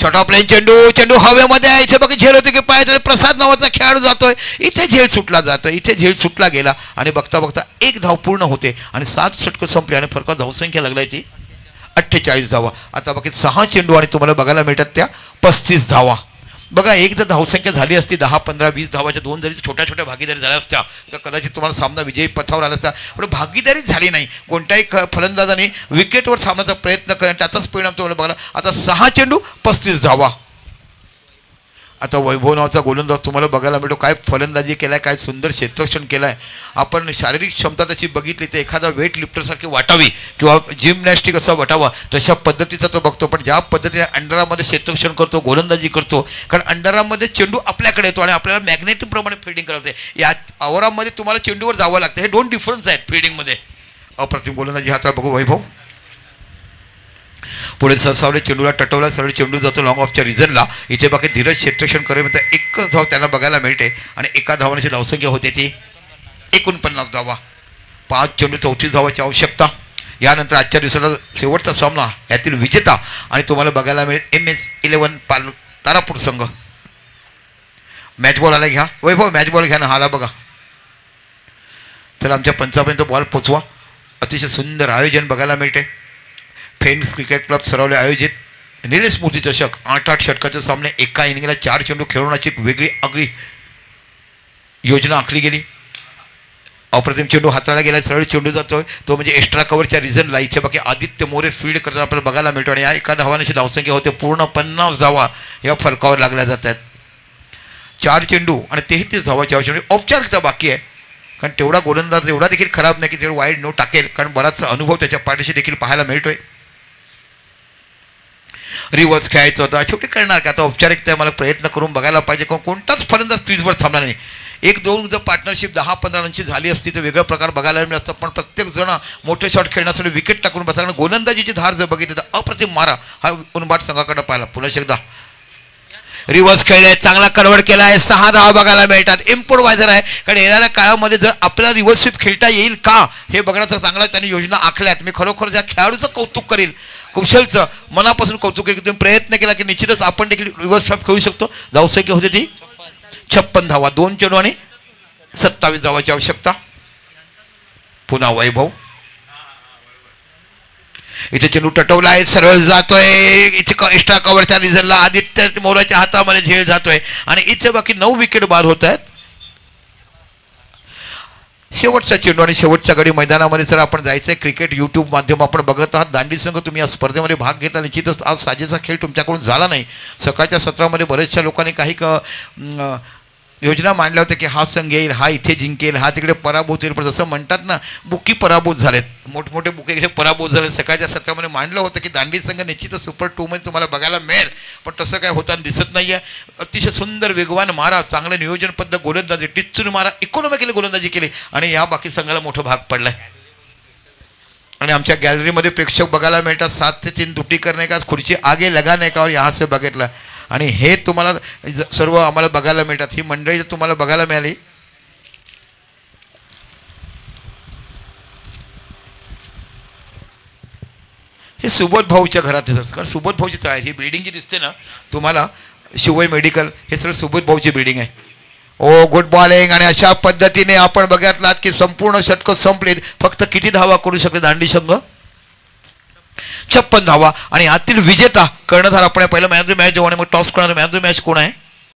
शॉर्ट ऑफ लाईन चेंडू हवेमध्ये आहे. इथे बाकी झेल होते की पाय. प्रसाद नावाचा खेळाडू जातोय. इथे झेल सुटला जातोय. इथे झेल सुटला गेला आणि बघता बघता 1 धाव पूर्ण होते आणि 7 षटकं संपली आणि फरकात धावसंख्या लागलाय ती 48 धावा. आता बाकी 6 चेंडू आणि तुम्हाला बघायला मिळतात त्या 35 धावा. बघा, एक जर धावसंख्या झाली असती 10, 15, 20 धावाच्या 2 जरी छोट्या छोट्या भागीदारी झाल्या असत्या तर कदाचित तुम्हाला सामना विजयी पथावर आला असता. पण भागीदारीच झाली नाही. कोणत्याही फलंदाजाने विकेटवर थांबण्याचा प्रयत्न करण्याचा त्याचाच परिणाम तुम्हाला बघायला. आता 6 चेंडू 35 धावा. आता वैभव नावाचा गोलंदाज तुम्हाला बघायला मिळतो. काय फलंदाजी केलाय, काय सुंदर क्षेत्ररक्षण केलाय. आपण शारीरिक क्षमता त्याची बघितली तर एखादा वेट लिफ्टरसारखी वाटावी किंवा जिमनॅस्टिक असा वाटावा तशा पद्धतीचा तो बघतो. पण ज्या पद्धतीने अंडरआर्ममध्ये क्षेत्ररक्षण करतो, गोलंदाजी करतो, कारण अंडरआर्ममध्ये चेंडू आपल्याकडे येतो आणि आपल्याला मॅग्नेटिकप्रमाणे फिल्डिंग करायचं आहे. या ओव्हरआर्ममध्ये तुम्हाला चेंडूवर जावं लागतं. हे 2 डिफरन्स आहेत फिल्डिंगमध्ये. अप्रतिम गोलंदाजी हाताला बघू वैभव. पुढे सरसावले चेंडूला टटवला. सरळ चेंडू जातो लॉंग ऑफच्या रिझनला. इथे बाकी धीरज क्षेत्ररक्षण करेपर्यंत 1च धाव त्यांना बघायला मिळते आणि एका धावांची धावसंख्या होते ती 49 धावा. 5 चेंडू 34 धावाची आवश्यकता. यानंतर आजच्या दिवसाला शेवटचा सामना, यातील विजेता आणि तुम्हाला बघायला मिळेल MS11 तारापूर संघ. मॅच बॉल आला घ्या वैभव, मॅच बॉल घ्या ना. हाला बघा. चला आमच्या पंचापर्यंत बॉल पोचवा. अतिशय सुंदर आयोजन बघायला मिळते. फ्रेंड्स क्रिकेट क्लब सरावले आयोजित निलेश मूर्ती चषक 8 षटकाचे सामने एका इनिंगला 4 चेंडू खेळवण्याची एक वेगळी आगळी योजना आखली गेली. अप्रतिम चेंडू हाताळला गेला. सरळ चेंडू जातोय तो म्हणजे एक्स्ट्रा कव्हरच्या रिझनला. इथे बाकी आदित्य मोरे फील्ड करताना आपल्याला बघायला मिळतो आणि या एका धावांची धावसंख्या होते पूर्ण 50 धावा या फरकावर लागल्या जातात. 4 चेंडू आणि 33 धावाची आवश्यकता. औपचारिकता बाकी आहे, कारण तेवढा गोलंदाज एवढा देखील खराब नाही की तेवढं वाईड नो टाकेल, कारण बराचसा अनुभव त्याच्या पाठीशी देखील पाहायला मिळतोय. रिव्हर्स खेळायचं होता, शेवटी करणार का आता औपचारिकता मला प्रयत्न करून बघायला पाहिजे. कोणताच फलंदाज क्रीजवर थांबला नाही. 1-2 जर पार्टनरशिप 10-15 रनची झाली असती तर वेगळा प्रकार बघायला मिळत असतं. पण प्रत्येक जण मोठे शॉट खेळण्यासाठी विकेट टाकून बसला. कारण गोलंदाजीची धार जर बघितली तर अप्रतिम मारा हा उनबाट संघाकडे पाहिला. पुन्हा एकदा रिव्हर्स खेळले, चांगला कन्वर्ट केला आहे. 6 धावा बघायला मिळतात. इम्प्रोवायझर आहे, कारण येणाऱ्या काळामध्ये जर आपल्याला रिव्हर्स स्वीप खेळता येईल का हे बघण्याचं चांगला त्यांनी योजना आखल्यात. मी खरोखर या खेळाडूचं कौतुक करेल, कुशलचं मनापासून कौतुक केलं. तुम्ही प्रयत्न केला की निश्चितच आपण देखील रिव्हर्स स्वीप खेळू शकतो. धावसंख्या होती ती 56 धावा. 2 चेंडू आणि 27 धावाची आवश्यकता. पुन्हा वैभव. इथे चेंडू टटवला आहे, सरळ जातोय. इथे एक्स्ट्रा कव्हरच्या रिझनला आदित्य मोराच्या हातामध्ये झेल जातोय आणि इथे बाकी 9 विकेट बाद होत आहेत. शेवटचा चेंडू आणि शेवटच्या गडी मैदानामध्ये जर आपण जायचंय. क्रिकेट यूट्यूब माध्यम आपण बघत आहात. दांडी संघ तुम्ही या स्पर्धेमध्ये भाग घेतला. निश्चितच आज साजेसा खेळ तुमच्याकडून झाला नाही. सकाळच्या सत्रामध्ये बऱ्याचशा लोकांनी काही योजना मांडल्या होत्या की हा संघ येईल, हा इथे जिंकेल, हा तिकडे पराभूत होईल. पण जसं म्हणतात ना, बुकी पराभूत झालेत, मोठमोठे बुके इकडे पराभूत झाले. सकाळच्या सत्रामध्ये मांडलं होतं की दांडी संघ निश्चितच सुपर 2 मध्ये तुम्हाला बघायला मिळेल, पण तसं काय होताना दिसत नाही आहे. अतिशय सुंदर वेगवान मारा, चांगलं नियोजन पद्धत, गोलंदाजी टिच्चून मारा, इकॉनॉमिकली गोलंदाजी केली आणि या बाकी संघाला मोठा भाग पडलाय. आणि आमच्या गॅलरीमध्ये प्रेक्षक बघायला मिळतात. 7 से 3 दुटी करने का खुर्ची आगे लगाने का और यहाँ से बघितला. आणि हे तुम्हाला सर्व आम्हाला बघायला मिळतात. ही मंडळी जर तुम्हाला बघायला मिळाली, हे सुबोध भाऊच्या घरात आहे सर. कारण सुबोध भाऊचीच आहे ही बिल्डिंग जी दिसते ना तुम्हाला, शिवय मेडिकल, हे सगळं सुबोध भाऊची बिल्डिंग आहे. ओ गुड बॉलिंग. आणि अशा पद्धतीने आपण बघितलात की संपूर्ण षटकं संपलीत. फक्त किती धावा करू शकले दांडी संघ? 56 धावा. आणि यातील विजेता कर्णधार आपण पहिला मॅच ऑफ द मॅच जेव्हा मग टॉस करणारा मॅच ऑफ द मॅच कोण आहे?